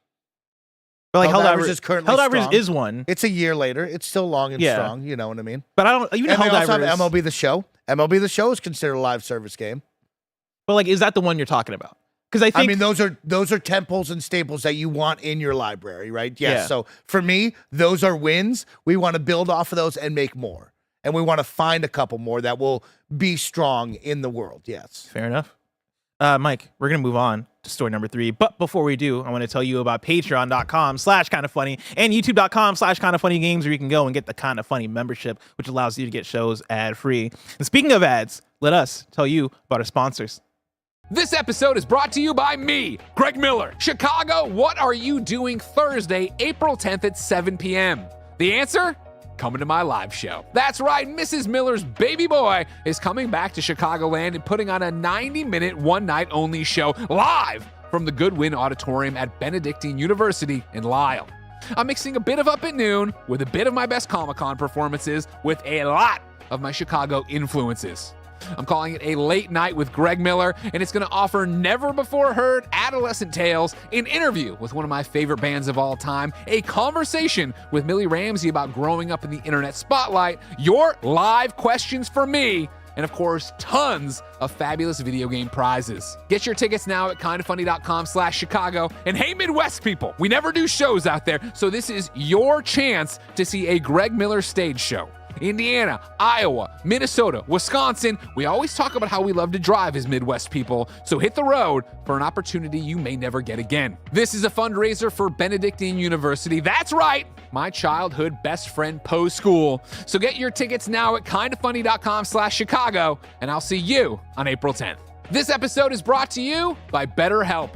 But like Helldivers is currently Helldivers strong. is one. It's a year later. It's still long and strong. You know what I mean? But I don't even And they Helldivers. also have MLB The Show. MLB The Show is considered a live service game. But like, is that the one you're talking about? Because I think those are temples and staples that you want in your library, right? Yes. Yeah. So for me, those are wins. We want to build off of those and make more. And we want to find a couple more that will be strong in the world. Yes. Fair enough. Mike, we're going to move on to story number 3. But before we do, I want to tell you about patreon.com/kindafunny and youtube.com/kindafunnygames, where you can go and get the Kinda Funny membership, which allows you to get shows ad-free. And speaking of ads, let us tell you about our sponsors. This episode is brought to you by me, Greg Miller. Chicago, what are you doing Thursday, April 10th at 7 p.m.? The answer? Coming to my live show. That's right, Mrs. Miller's baby boy is coming back to Chicagoland and putting on a 90-minute, one-night-only show live from the Goodwin Auditorium at Benedictine University in Lisle. I'm mixing a bit of Up at Noon with a bit of my best Comic-Con performances with a lot of my Chicago influences. I'm calling it a late night with Greg Miller, and it's going to offer never-before-heard adolescent tales, an interview with one of my favorite bands of all time, a conversation with Millie Ramsey about growing up in the internet spotlight, your live questions for me, and of course, tons of fabulous video game prizes. Get your tickets now at kindafunny.com/Chicago. And hey, Midwest people, we never do shows out there, so this is your chance to see a Greg Miller stage show. Indiana, Iowa, Minnesota, Wisconsin. We always talk about how we love to drive as Midwest people, so hit the road for an opportunity you may never get again. This is a fundraiser for Benedictine University. That's right, my childhood best friend Poe's school. So get your tickets now at kindafunny.com/Chicago, and I'll see you on April 10th. This episode is brought to you by BetterHelp.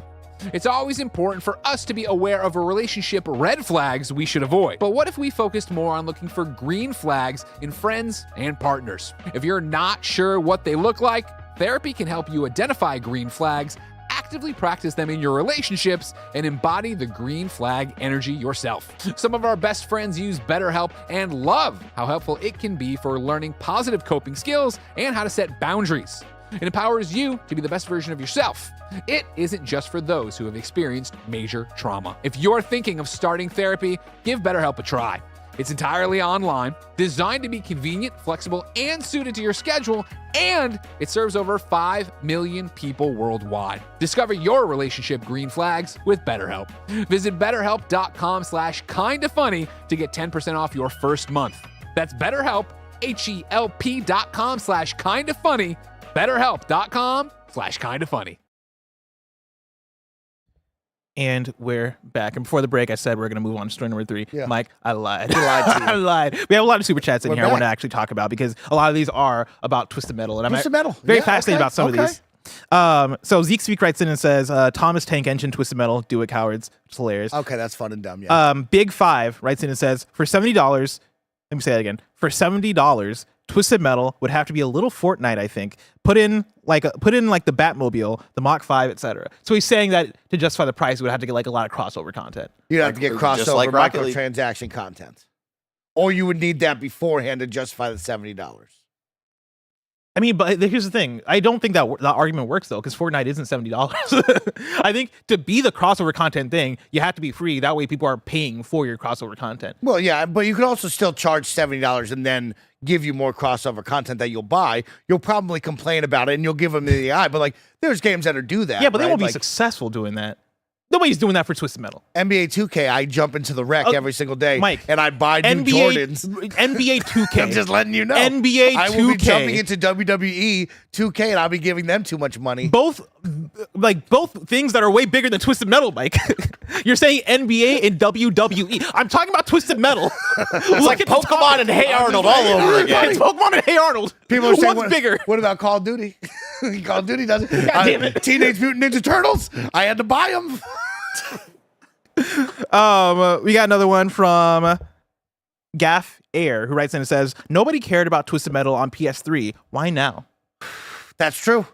It's always important for us to be aware of a relationship red flags we should avoid. But what if we focused more on looking for green flags in friends and partners? If you're not sure what they look like, therapy can help you identify green flags, actively practice them in your relationships, and embody the green flag energy yourself. Some of our best friends use BetterHelp and love how helpful it can be for learning positive coping skills and how to set boundaries. It empowers you to be the best version of yourself. It isn't just for those who have experienced major trauma. If you're thinking of starting therapy, give BetterHelp a try. It's entirely online, designed to be convenient, flexible, and suited to your schedule, and it serves over 5 million people worldwide. Discover your relationship green flags with BetterHelp. Visit betterhelp.com/kindafunny to get 10% off your first month. That's BetterHelp, HELP.com/kindafunny, betterhelp.com/kindafunny. And we're back. And before the break, I said we're going to move on to story number 3. Yeah. Mike, I lied. You lied to you. I lied. We have a lot of super chats in We're here I back. want to actually talk about, because a lot of these are about Twisted Metal. And Twisted Metal. very Yeah, fascinated okay, about some of these. So Zeke Speak writes in and says, Thomas Tank Engine, Twisted Metal, do it, cowards. It's hilarious. Okay, that's fun and dumb. Yeah. Big Five writes in and says, for $70, let me say that again. For $70, Twisted Metal would have to be a little Fortnite, I think. Put in like the Batmobile, the Mach 5, etc. So he's saying that to justify the price, it would have to get like a lot of crossover content. You'd have to get Just crossover like Rocket League. microtransaction content. Or you would need that beforehand to justify the $70. I mean, but here's the thing. I don't think that argument works, though, because Fortnite isn't $70. I think to be the crossover content thing, you have to be free. That way people are paying for your crossover content. Well, yeah, but you could also still charge $70 and then give you more crossover content that you'll buy. You'll probably complain about it and you'll give them the eye. But like, there's games that do that. Yeah, but they right? won't be Like, successful doing that. Nobody's doing that for Twisted Metal. NBA 2K, I jump into the wreck every single day, Mike, and I buy new Jordans. NBA 2K. I'm just letting you know. NBA 2K. I will be jumping into WWE 2K, and I'll be giving them too much money. Both things that are way bigger than Twisted Metal, Mike. You're saying NBA and WWE. I'm talking about Twisted Metal. It's like Pokemon and Hey Arnold all over again. It's Pokemon and Hey Arnold. People are saying, what's bigger? What about Call of Duty? Call of Duty does it. damn it. Teenage Mutant Ninja Turtles. I had to buy them. We got another one from Gaff Air, who writes in and says, nobody cared about Twisted Metal on PS3. Why now? That's true.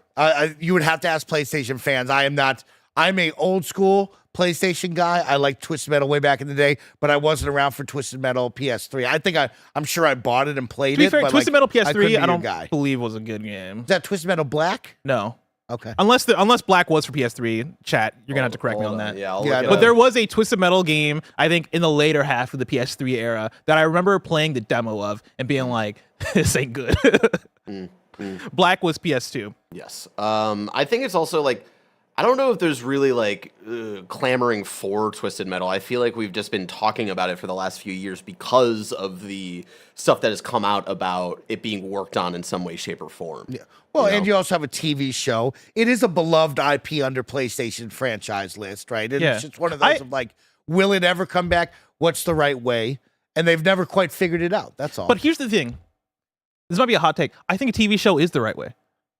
You would have to ask PlayStation fans. I'm a old school PlayStation guy. I liked Twisted Metal way back in the day, but I wasn't around for Twisted Metal PS3. I'm sure I bought it and played To be it. fair, but Twisted like, Metal PS3, I don't don't believe was a good game. Is that Twisted Metal Black? No. Okay. Unless Black was for PS3, chat, you're gonna have to correct me on that. Yeah, I'll Yeah, look it But up. there was a Twisted Metal game, I think, in the later half of the PS3 era that I remember playing the demo of and being like, this ain't good. Black was PS2. Yes. I think it's also like, I don't know if there's really like clamoring for Twisted Metal. I feel like we've just been talking about it for the last few years because of the stuff that has come out about it being worked on in some way, shape, or form. Yeah. Well, and you also have a TV show. It is a beloved IP under PlayStation franchise list, right? And Yeah. it's just one of those of like, will it ever come back? What's the right way? And they've never quite figured it out. That's all. But here's the thing. This might be a hot take. I think a TV show is the right way.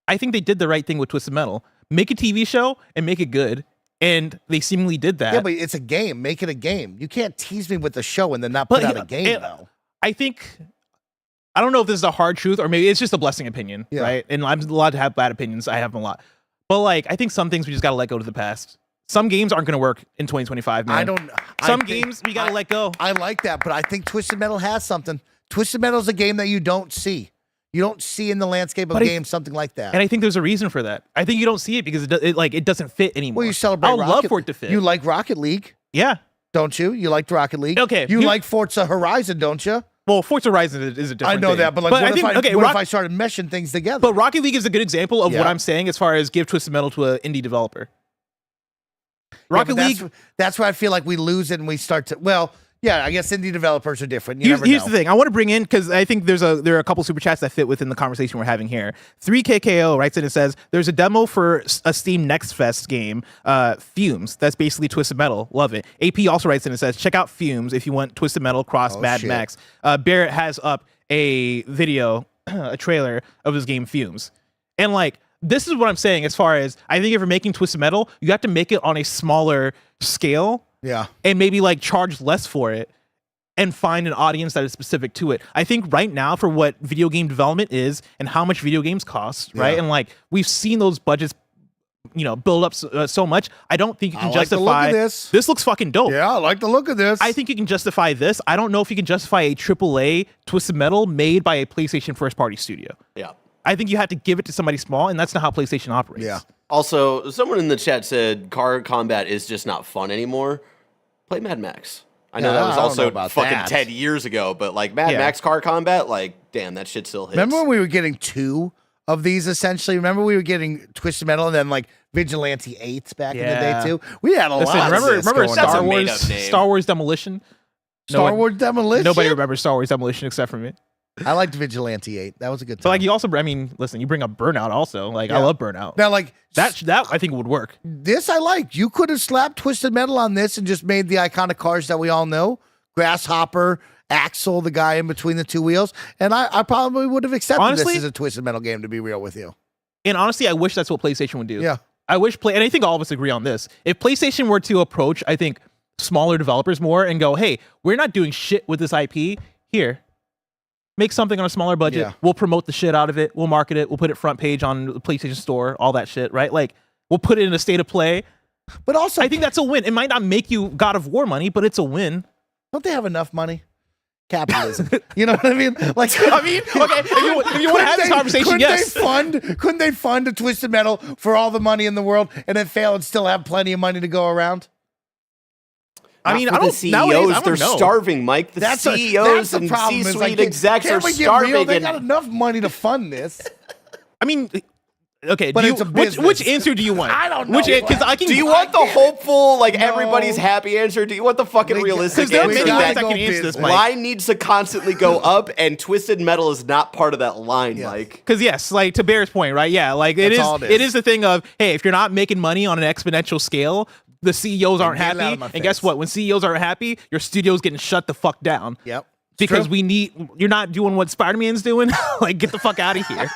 I think they did the right thing with Twisted Metal. Make a TV show and make it good. And they seemingly did that. yeah, but it's a game. Make it a game. You can't tease me with the show and then not put out a game, though. I think, I don't know if this is a hard truth or maybe it's just a blessing opinion, Yeah. right? And I'm allowed to have bad opinions. I have them a lot. But like, I think some things we just got to let go to the past. Some games aren't going to work in 2025, man. Some games we got to let go. I like that, but I think Twisted Metal has something. Twisted Metal is a game that you don't see. You don't see in the landscape of games something like that. And I think there's a reason for that. I think you don't see it because it doesn't fit anymore. Well, you celebrate I would love for it to fit. You like Rocket League, yeah. don't you? You liked Rocket League. Okay, You you- like Forza Horizon, don't you? Well, Forza Horizon is a different I know thing. that, but like, I what, think, if I started meshing things together? But Rocket League is a good example of Yeah. what I'm saying as far as give Twisted Metal to an indie developer. Yeah, Rocket but League. That's where I feel like we lose it and we start to. Well, yeah, I guess indie developers are different. You Here's never know. the thing. I want to bring in because I think there are a couple super chats that fit within the conversation we're having here. 3KKO writes in and says there's a demo for a Steam Next Fest game, Fumes. That's basically Twisted Metal. Love it. AP also writes in and says check out Fumes if you want Twisted Metal cross Mad shit. Max. Barrett has up a video, a trailer of his game Fumes, and like this is what I'm saying as far as I think if you're making Twisted Metal, you have to make it on a smaller scale. Yeah. And maybe like charge less for it and find an audience that is specific to it. I think right now for what video game development is and how much video games cost, right? Yeah. And like we've seen those budgets, build up so much. I don't think you can I like the look justify of this. This looks fucking dope. Yeah, I like the look of this. I think you can justify this. I don't know if you can justify a AAA Twisted Metal made by a PlayStation first party studio. Yeah. I think you have to give it to somebody small, and that's not how PlayStation operates. Yeah. Also, someone in the chat said car combat is just not fun anymore. Play Mad Max. I know Yeah, that was I don't know also about fucking that. 10 years ago, but like Mad Yeah. Max car combat, like, damn, that shit still hits. Remember when we were getting two of these essentially? Remember we were getting Twisted Metal and then like Vigilante 8 back in the day Yeah. too? We had a Listen, lot remember of this going That's Star a on. made-up Wars, name. Star Wars Demolition? Star Wars Demolition? Nobody remembers Star Wars Demolition except for me. I liked Vigilante 8. That was a good time. So like you also, I mean, listen, you bring up Burnout also. Like I Yeah. love Burnout. Now, like, That I think would work. this I liked. You could have slapped Twisted Metal on this and just made the iconic cars that we all know. Grasshopper, Axel, the guy in between the two wheels. And I probably would have accepted Honestly- this as a Twisted Metal game, to be real with you. And honestly, I wish that's what PlayStation would do. Yeah. I wish and I think all of us agree on this. If PlayStation were to approach, I think, smaller developers more and go, hey, we're not doing shit with this IP. Here, make something on a smaller budget. Yeah. We'll promote the shit out of it. We'll market it. We'll put it front page on the PlayStation Store, all that shit, right? Like, we'll put it in a state of play. But also, I think that's a win. It might not make you God of War money, but it's a win. don't they have enough money? Capitalism. You know what I mean? Like, I mean, okay, if you want to have this conversation, yes. Couldn't they fund a Twisted Metal for all the money in the world and then fail and still have plenty of money to go around? I mean, Not I for don't. the CEOs, Nowadays, I don't they're know. starving, Mike. The That's CEOs the and problem, is, C-suite like, execs can't are we get real? starving. They And got enough money to fund this. I mean, okay. But do it's you, a which business. answer do you want? I don't know. Because I can. do you want the hopeful, like No. everybody's happy answer? Do you want the fucking Because realistic there are answer many ways that I can go answer this, business. Mike. line needs to constantly go up, and Twisted Metal is not part of that line, Yes. Mike? Because yes, like to Bear's point, right? Yeah, like That's all it it is. is the thing of, hey, if you're not making money on an exponential scale, the CEOs aren't get it out happy. of my And guess face. what? When CEOs aren't happy, your studio's getting shut the fuck down. Yep. Because True. you're not doing what Spider-Man's doing. Like, get the fuck out of here.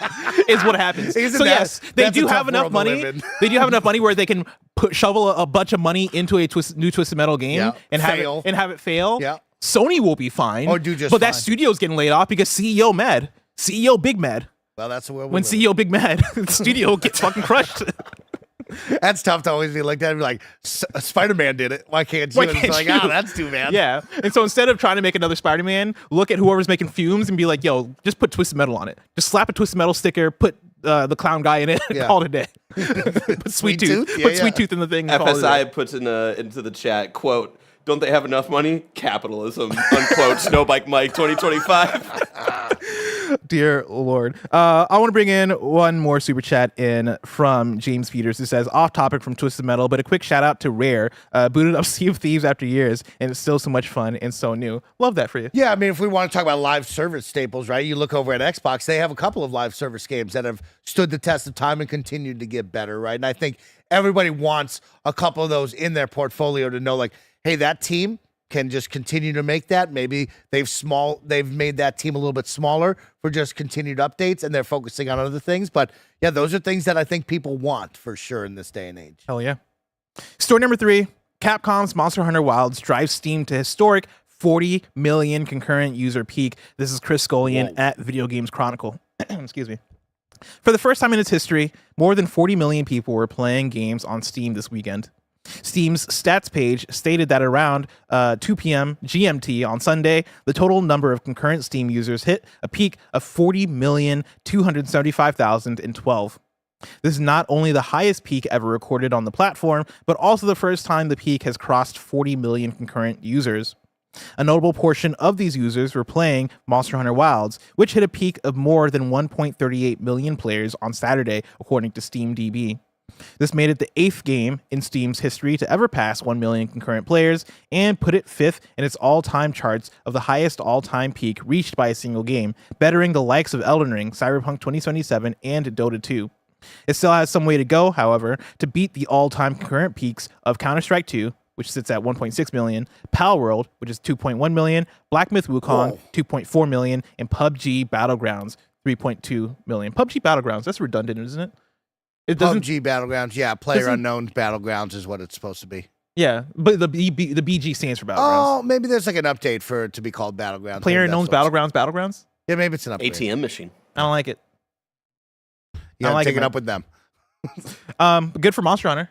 Is what happens. Isn't So that- yes, they that's a do tough have enough world to money. live in. They do have enough money where they can shovel a bunch of money into a new Twisted Metal game Yeah. and Fail. have it fail. Yeah. Sony will be fine. Or do just but that fine. studio's getting laid off because CEO mad. CEO big mad. Well, that's the world. When CEO big mad, the studio gets fucking crushed. That's tough to always be like that. And be like, Spider-Man did it. Why can't you? Why And can't it's like, you? oh, that's too bad. Yeah. And so instead of trying to make another Spider-Man, look at whoever's making Fumes and be like, yo, just put Twisted Metal on it. Just slap a Twisted Metal sticker, put the clown guy in it, and Yeah. call it a day. Put Sweet Tooth. Tooth? Put Yeah, Sweet yeah. Tooth in the thing. And call it a day. FSI puts into the chat, quote, "Don't they have enough money? Capitalism," unquote. Snowbike Mike 2025. Dear Lord. I want to bring in one more super chat in from James Peters, who says, off topic from Twisted Metal, but a quick shout out to Rare. Booted up Sea of Thieves after years, and it's still so much fun and so new. Love that for you. Yeah, I mean, if we want to talk about live service staples, right? You look over at Xbox, they have a couple of live service games that have stood the test of time and continued to get better, right? And I think everybody wants a couple of those in their portfolio to know, like, hey, that team can just continue to make that. Maybe they've made that team a little bit smaller for just continued updates, and they're focusing on other things. But yeah, those are things that I think people want for sure in this day and age. Hell yeah. Story number 3, Capcom's Monster Hunter Wilds drives Steam to historic 40 million concurrent user peak. This is Chris Scullion at Video Games Chronicle. Excuse me. For the first time in its history, more than 40 million people were playing games on Steam this weekend. Steam's stats page stated that around 2 p.m. GMT on Sunday, the total number of concurrent Steam users hit a peak of 40,275,012. This is not only the highest peak ever recorded on the platform, but also the first time the peak has crossed 40 million concurrent users. A notable portion of these users were playing Monster Hunter Wilds, which hit a peak of more than 1.38 million players on Saturday, according to SteamDB. This made it the 8th game in Steam's history to ever pass 1 million concurrent players and put it 5th in its all-time charts of the highest all-time peak reached by a single game, bettering the likes of Elden Ring, Cyberpunk 2077, and Dota 2. It still has some way to go, however, to beat the all-time concurrent peaks of Counter-Strike 2, which sits at 1.6 million, Palworld, which is 2.1 million, Black Myth Wukong, 2.4 million, and PUBG Battlegrounds, 3.2 million. PUBG Battlegrounds, that's redundant, isn't it? It doesn't. PUBG Battlegrounds, yeah, Player doesn't- Unknown Battlegrounds is what it's supposed to be. Yeah, but the BG stands for Battlegrounds. Oh, maybe there's like an update for it to be called Battlegrounds. Player Maybe Unknown's that's what's- Battlegrounds? Yeah, maybe it's an upgrade. ATM machine. I don't like it. Yeah, like take it, it man. up with them. Good for Monster Hunter.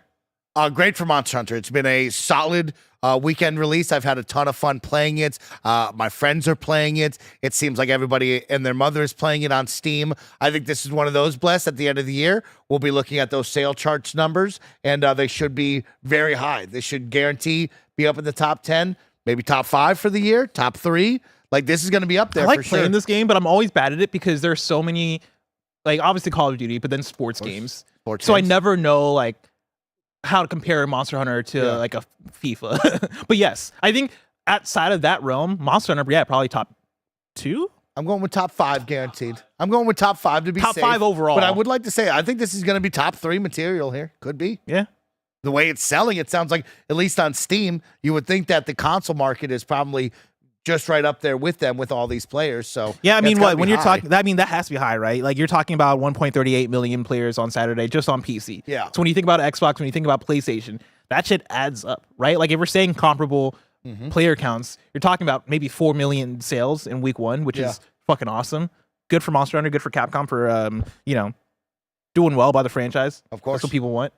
Great for Monster Hunter. It's been a solid weekend release. I've had a ton of fun playing it. My friends are playing it. It seems like everybody and their mother is playing it on Steam. I think this is one of those blessed at the end of the year. We'll be looking at those sale charts numbers, and they should be very high. They should guarantee be up in the top 10, maybe top 5 for the year, top 3. Like, this is going to be up there I like for playing sure. this game, but I'm always bad at it because there's so many, like, obviously Call of Duty, but then sports games. Sports So games. I never know, like, how to compare Monster Hunter to like a FIFA. But yes, I think outside of that realm, Monster Hunter, yeah, probably top 2. I'm going with top 5 guaranteed. I'm going with top 5 to be Top safe. 5 overall. But I would like to say, I think this is going to be top 3 material here. Could be. Yeah. The way it's selling, it sounds like, at least on Steam, you would think that the console market is probably just right up there with them with all these players. So Yeah, I mean, that's gotta what be when you're high. talking, I mean, that has to be high, right? Like, you're talking about 1.38 million players on Saturday just on PC. Yeah. So when you think about Xbox, when you think about PlayStation, that shit adds up, right? Like, if we're saying comparable player counts, you're talking about maybe 4 million sales in week 1, which is fucking awesome. Good for Monster Hunter. Good for Capcom for doing well by the franchise. Of course. That's what people want.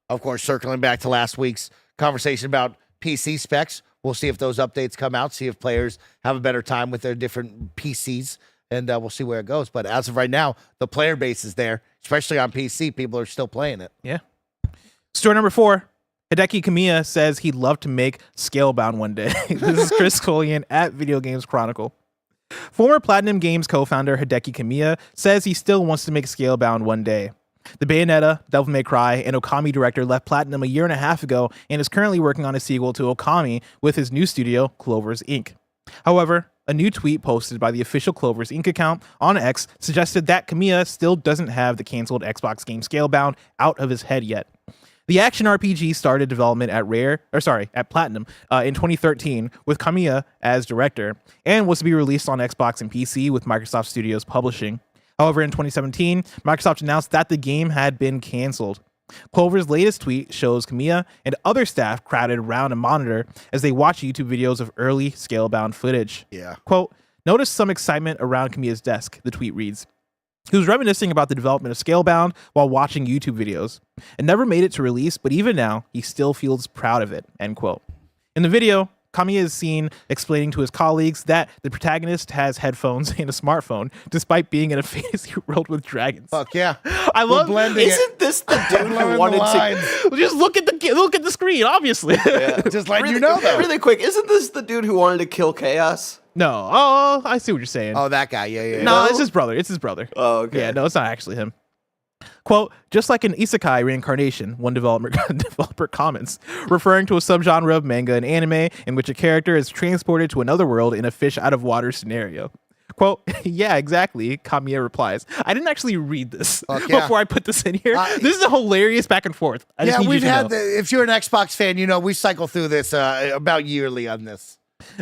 Of course, circling back to last week's conversation about PC specs, we'll see if those updates come out, see if players have a better time with their different PCs, and we'll see where it goes. But as of right now, the player base is there, especially on PC. People are still playing it. Yeah. Story number 4. Hideki Kamiya says he'd love to make Scalebound one day. This is Chris Collian at Video Games Chronicle. Former Platinum Games co-founder Hideki Kamiya says he still wants to make Scalebound one day. The Bayonetta, Devil May Cry, and Okami director left Platinum a year and a half ago and is currently working on a sequel to Okami with his new studio, Clover's Inc. However, a new tweet posted by the official Clover's Inc. account on X suggested that Kamiya still doesn't have the canceled Xbox game Scalebound out of his head yet. The action RPG started development at Platinum in 2013 with Kamiya as director and was to be released on Xbox and PC with Microsoft Studios publishing. However, in 2017, Microsoft announced that the game had been canceled. Clover's latest tweet shows Kamiya and other staff crowded around a monitor as they watch YouTube videos of early Scalebound footage. Yeah. Quote, notice some excitement around Kamiya's desk, the tweet reads. He was reminiscing about the development of Scalebound while watching YouTube videos. It never made it to release, but even now, he still feels proud of it, end quote. In the video, Kamiya is seen explaining to his colleagues that the protagonist has headphones and a smartphone, despite being in a fantasy world with dragons. Fuck yeah. I love blending it. Isn't this the dude Blurring who wanted the lines. to? Just look at the screen, obviously. Just letting Really, you know, though. really quick, isn't this the dude who wanted to kill Chaos? No. Oh, I see what you're saying. Oh, that guy. Yeah. No, it's his brother. It's his brother. Oh, okay. Yeah, no, it's not actually him. Quote, just like an isekai reincarnation, one developer comments, referring to a subgenre of manga and anime in which a character is transported to another world in a fish out of water scenario. Quote, yeah, exactly, Kamiya replies. I didn't actually read this before I put this in here. This is a hilarious back and forth. We've had if you're an Xbox fan, we cycle through this about yearly on this.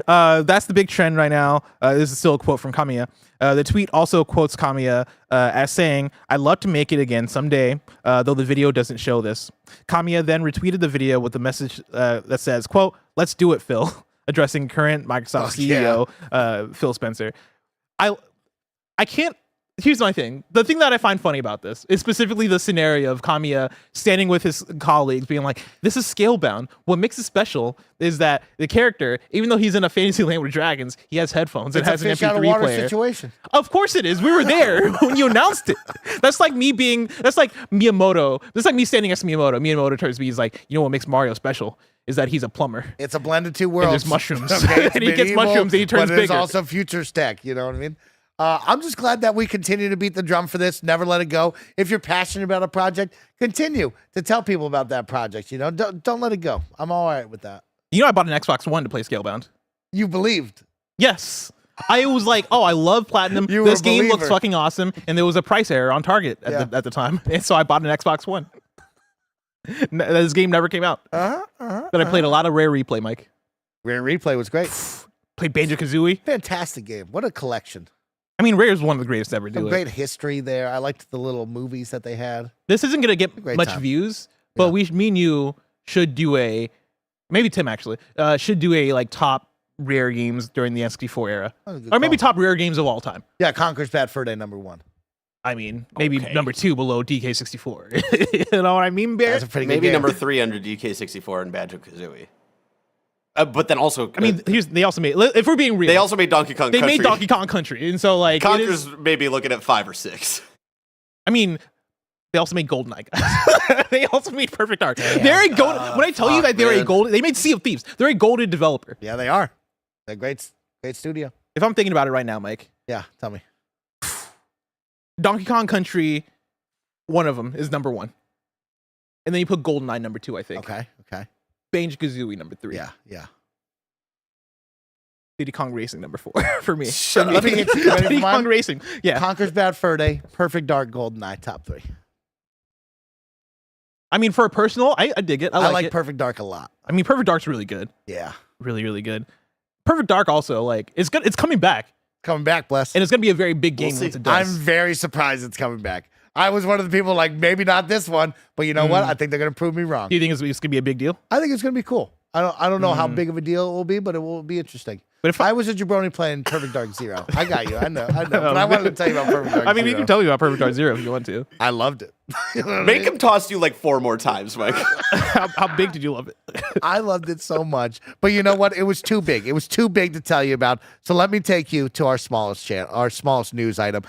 That's the big trend right now. This is still a quote from Kamiya. The tweet also quotes Kamiya as saying, I'd love to make it again someday, though the video doesn't show this. Kamiya then retweeted the video with the message that says, quote, let's do it, Phil, addressing current Microsoft CEO, Phil Spencer. I can't. Here's my thing. The thing that I find funny about this is specifically the scenario of Kamiya standing with his colleagues being like, this is Scalebound. What makes it special is that the character, even though he's in a fantasy land with dragons, he has headphones and has an fish out of MP3 water player. situation. Of course it is. We were there when you announced it. That's like Miyamoto. That's like me standing next to Miyamoto. Miyamoto turns to me, he's like, you know what makes Mario special is that he's a plumber. It's a blended two worlds. And there's mushrooms. Okay, and he gets mushrooms and he turns but there's bigger. also future stack. You know what I mean? I'm just glad that we continue to beat the drum for this. Never let it go. If you're passionate about a project, continue to tell people about that project. Don't let it go. I'm all right with that. I bought an Xbox One to play Scalebound. You believed. Yes. I was like, oh, I love Platinum. You This were a game believer. looks fucking awesome. And there was a price error on Target at the time. And so I bought an Xbox One. This game never came out. But I played a lot of Rare Replay, Mike. Rare Replay was great. Played Banjo-Kazooie. Fantastic game. What a collection. I mean, Rare is one of the greatest to ever do Some it. great history there. I liked the little movies that they had. This isn't going to get Great much time. views, but me and you should do maybe Tim actually, should do a top Rare games during the N64 era. Or maybe top Rare games of all time. Yeah, Conker's Bad Fur Day #1. I mean, maybe number 2 below DK64. You know what I mean, Bear? That's a pretty good Maybe game. number 3 under DK64 and Banjo-Kazooie. But then also, I mean, they also made, if we're being real, they also made Donkey Kong they Country. made Donkey Kong Country. And so, like, Conker's maybe looking at 5 or 6. I mean, they also made GoldenEye, guys. They also made Perfect Dark. They're a golden. When I tell you that they're a golden, they made Sea of Thieves. They're a golden developer. Yeah, they are. They're great studio. If I'm thinking about it right now, Mike, Yeah, tell me. Donkey Kong Country, one of them is number 1, and then you put GoldenEye number 2, I think. Okay. Banjo-Kazooie number 3. Yeah. Diddy Kong Racing number 4 for me. Let me get you ready for Diddy mine? Kong Racing. Yeah. Conker's Bad Fur Day, Perfect Dark, GoldenEye, top 3. I mean, for a personal, I dig it. I like it. Perfect Dark a lot. I mean, Perfect Dark's really good. Yeah. Really, really good. Perfect Dark also, like, it's good. It's coming back. Coming back, bless. And it's going to be a very big game once it does. I'm very surprised it's coming back. I was one of the people like, maybe not this one, but you know what? I think they're going to prove me wrong. Do you think it's going to be a big deal? I think it's going to be cool. I don't know how big of a deal it will be, but it will be interesting. But if I was a jabroni playing Perfect Dark Zero. I got you. I know. But I wanted to tell you about Perfect Dark Zero. I mean, you can tell me about Perfect Dark Zero if you want to. I loved it. You know what I Make mean? him toss you like 4 more times, Mike. How big did you love it? I loved it so much. But you know what? It was too big. It was too big to tell you about. So let me take you to our smallest channel, our smallest news item.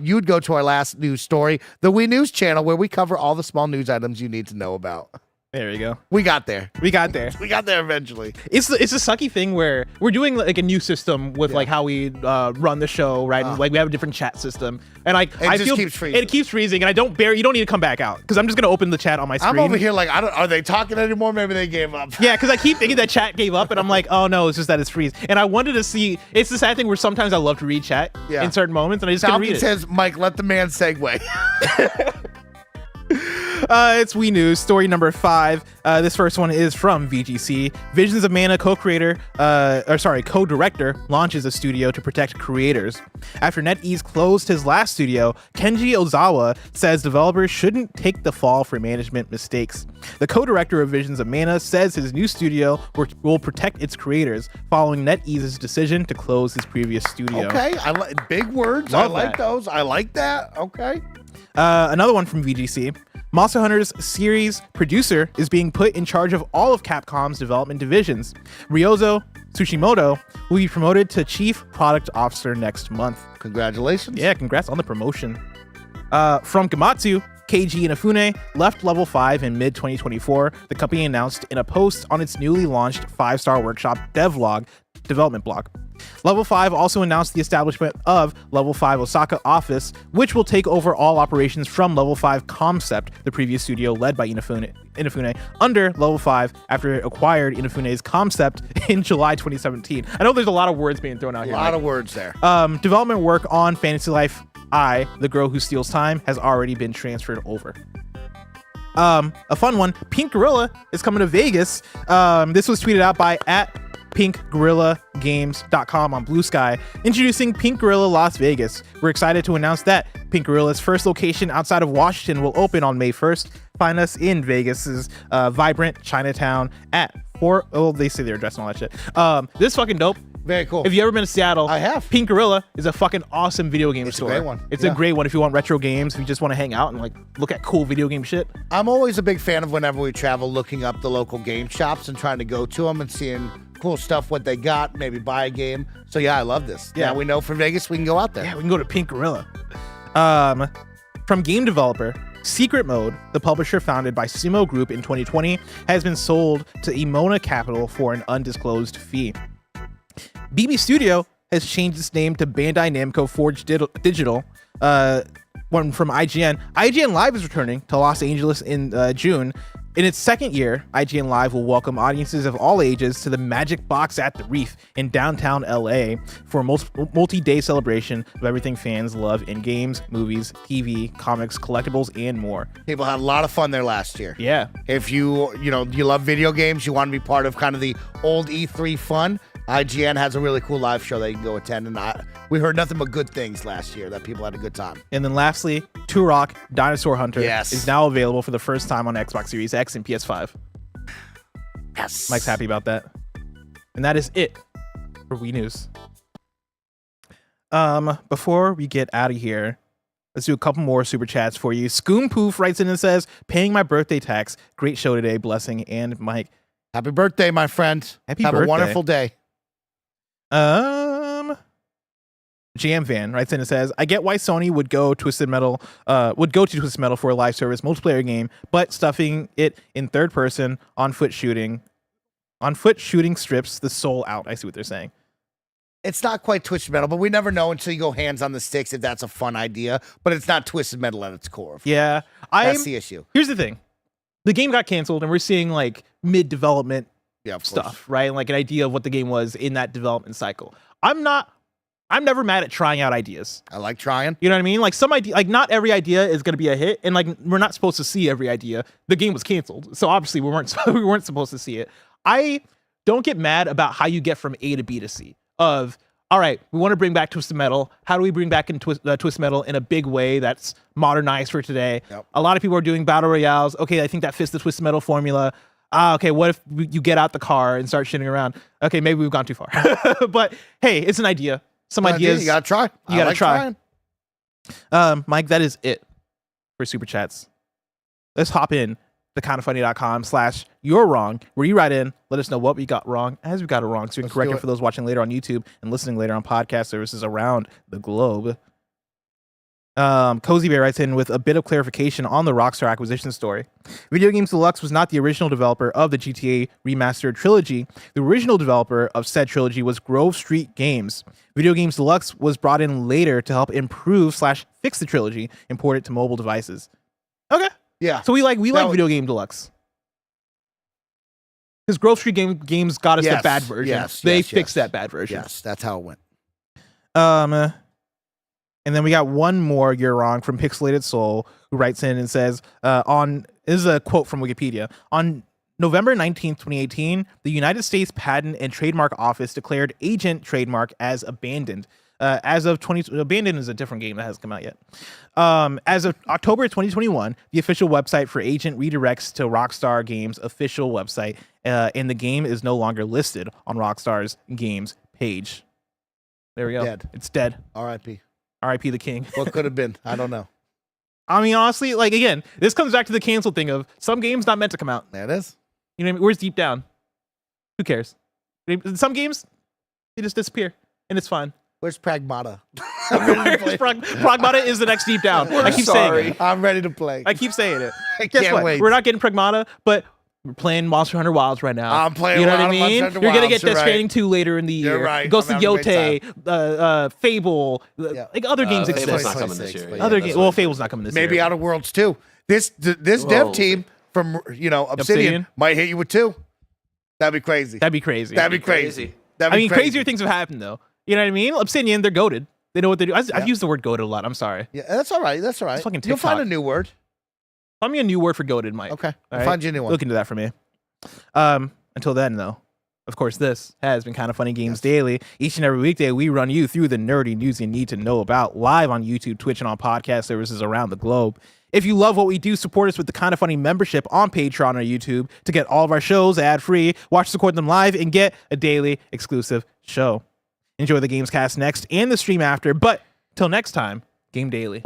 You'd go to our last news story, the We News channel, where we cover all the small news items you need to know about. There you go. We got there. We got there. We got there eventually. It's a sucky thing where we're doing like a new system with like how we run the show, right? And like we have a different chat system, and like I just feel keeps freezing. it keeps freezing, and you don't need to come back out because I'm just gonna open the chat on my screen. I'm over here like, are they talking anymore? Maybe they gave up. Yeah, because I keep thinking that chat gave up, and I'm like, oh no, it's just that it's freeze. And I wanted to see. It's the sad thing where sometimes I love to read chat in certain moments, and I just can't read Falcon it. says, Mike, let the man segue. It's Wii News, story number 5. This first one is from VGC. Visions of Mana co-director launches a studio to protect creators. After NetEase closed his last studio, Kenji Ozawa says developers shouldn't take the fall for management mistakes. The co-director of Visions of Mana says his new studio will protect its creators following NetEase's decision to close his previous studio. Okay, big words. Love I like that. those. I like that. Okay. Another one from VGC. Monster Hunter's series producer is being put in charge of all of Capcom's development divisions. Ryozo Tsushimoto will be promoted to Chief Product Officer next month. Congratulations. Yeah, congrats on the promotion. From Gamatsu, Keiji Inafune left Level 5 in mid-2024. The company announced in a post on its newly launched 5-Star Workshop development blog. Level 5 also announced the establishment of Level 5 Osaka office, which will take over all operations from Level 5 Concept, the previous studio led by Inafune under Level 5 after it acquired Inafune's Concept in July 2017. I know there's a lot of words being thrown out here. A lot of words there. Development work on Fantasy Life I, The Girl Who Steals Time, has already been transferred over. A fun one, Pink Gorilla is coming to Vegas. This was tweeted out by @PinkGorillaGames.com on Blue Sky, introducing Pink Gorilla Las Vegas. We're excited to announce that Pink Gorilla's first location outside of Washington will open on May 1st. Find us in Vegas's vibrant Chinatown at 4. Oh, they say their address and all that shit. This is fucking dope. Very cool. If you ever been to Seattle, I have. Pink Gorilla is a fucking awesome video game store. It's a great one. It's Yeah. a great one if you want retro games, if you just want to hang out and like look at cool video game shit. I'm always a big fan of whenever we travel, looking up the local game shops and trying to go to them and seeing cool stuff, what they got, maybe buy a game. So yeah, I love this. Yeah. Now we know for Vegas, we can go out there. Yeah, we can go to Pink Gorilla. From game developer, Secret Mode, the publisher founded by Sumo Group in 2020, has been sold to Emona Capital for an undisclosed fee. BB Studio has changed its name to Bandai Namco Forge Digital. One from IGN. IGN Live is returning to Los Angeles in June. In its second year, IGN Live will welcome audiences of all ages to the Magic Box at the Reef in downtown LA for a multi-day celebration of everything fans love in games, movies, TV, comics, collectibles, and more. People had a lot of fun there last year. Yeah. If you love video games, you want to be part of kind of the old E3 fun, IGN has a really cool live show that you can go attend. And we heard nothing but good things last year, that people had a good time. And then lastly, Turok Dinosaur Hunter Yes. is now available for the first time on Xbox Series X and PS5. Yes. Mike's happy about that. And that is it for Wii News. Before we get out of here, let's do a couple more super chats for you. Scoom Poof writes in and says, paying my birthday tax. Great show today. Blessing. And Mike. Happy birthday, my friend. Happy Have birthday. a wonderful day. Jam Van writes in and says, I get why Sony would go to Twisted Metal for a live service multiplayer game, but stuffing it in third person on foot shooting strips the soul out. I see what they're saying. It's not quite Twisted Metal, but we never know until you go hands on the sticks if that's a fun idea. But it's not Twisted Metal at its core. Yeah. That's the issue. Here's the thing. The game got canceled and we're seeing like mid-development Yeah, of stuff, course. right? Like an idea of what the game was in that development cycle. I'm never mad at trying out ideas. I like trying. You know what I mean? Like some idea, like not every idea is going to be a hit, and like we're not supposed to see every idea. The game was canceled, so obviously we weren't supposed to see it. I don't get mad about how you get from A to B to C. Of all right, we want to bring back Twisted Metal. How do we bring back Twisted Metal in a big way that's modernized for today? Yep. A lot of people are doing battle royales. Okay, I think that fits the Twisted Metal formula. Okay, what if you get out the car and start shitting around? Okay, maybe we've gone too far. But hey, it's an idea. Some ideas. You gotta try. You gotta like try. trying. Mike, that is it for Super Chats. Let's hop in to kindoffunny.com/you're wrong, where you write in, let us know what we got wrong as we got it wrong, so we can correct it for those watching later on YouTube and listening later on podcast services around the globe. Cozy Bear writes in with a bit of clarification on the Rockstar acquisition story. Video Games Deluxe was not the original developer of the GTA Remastered trilogy. The original developer of said trilogy was Grove Street Games. Video Games Deluxe was brought in later to help improve/fix the trilogy and port it to mobile devices. Okay. Yeah. So we like Video Game Deluxe. Because Grove Street Games got us the bad version. They fixed that bad version. Yes, that's how it went. And then we got one more You're Wrong from Pixelated Soul, who writes in and says, this is a quote from Wikipedia. On November 19th, 2018, the United States Patent and Trademark Office declared Agent trademark as abandoned. Abandoned is a different game that hasn't come out yet. As of October 2021, the official website for Agent redirects to Rockstar Games' official website, and the game is no longer listed on Rockstar's Games page. There we go. Dead. It's dead. R.I.P. R.I.P. the king. What could have been? I don't know. I mean, honestly, like, again, this comes back to the cancel thing of some games not meant to come out. There it is. You know what I mean? Where's Deep Down? Who cares? Some games, they just disappear, and it's fine. Where's Pragmata? Pragmata is the next Deep Down. I keep saying it. I'm ready to play. I keep saying it. I Guess can't what? wait. We're not getting Pragmata, but we're playing Monster Hunter Wilds right now. I'm playing You know what I a lot of mean? Monster Hunter You're gonna Wilds, get Death you're Stranding 2 later in the year. You're right. Ghost of I'm having a great Yote, Fable, like other games Fable's exist. not coming this year. but Yeah, Other that's games. right. Well, Fable's not coming this Maybe year. Outer Worlds too. This Whoa. dev team from Obsidian might hit you with 2. That'd be crazy. That'd be crazy. That'd be crazy. That'd I be mean, crazy. crazier things have happened though. You know what I mean? Obsidian, they're goated. They know what they do. I've used the word goated a lot. I'm sorry. Yeah, that's all right. That's all right. It's fucking You'll find TikTok. a new word. Find me a new word for goated, Mike. Okay. All I'll right? find you a new one. Look into that for me. Until then, though, of course, this has been Kind of Funny Games Daily. Each and every weekday, we run you through the nerdy news you need to know about live on YouTube, Twitch, and on podcast services around the globe. If you love what we do, support us with the Kind of Funny membership on Patreon or YouTube to get all of our shows ad-free, watch record them live, and get a daily exclusive show. Enjoy the Gamescast next and the stream after, but till next time, Game Daily.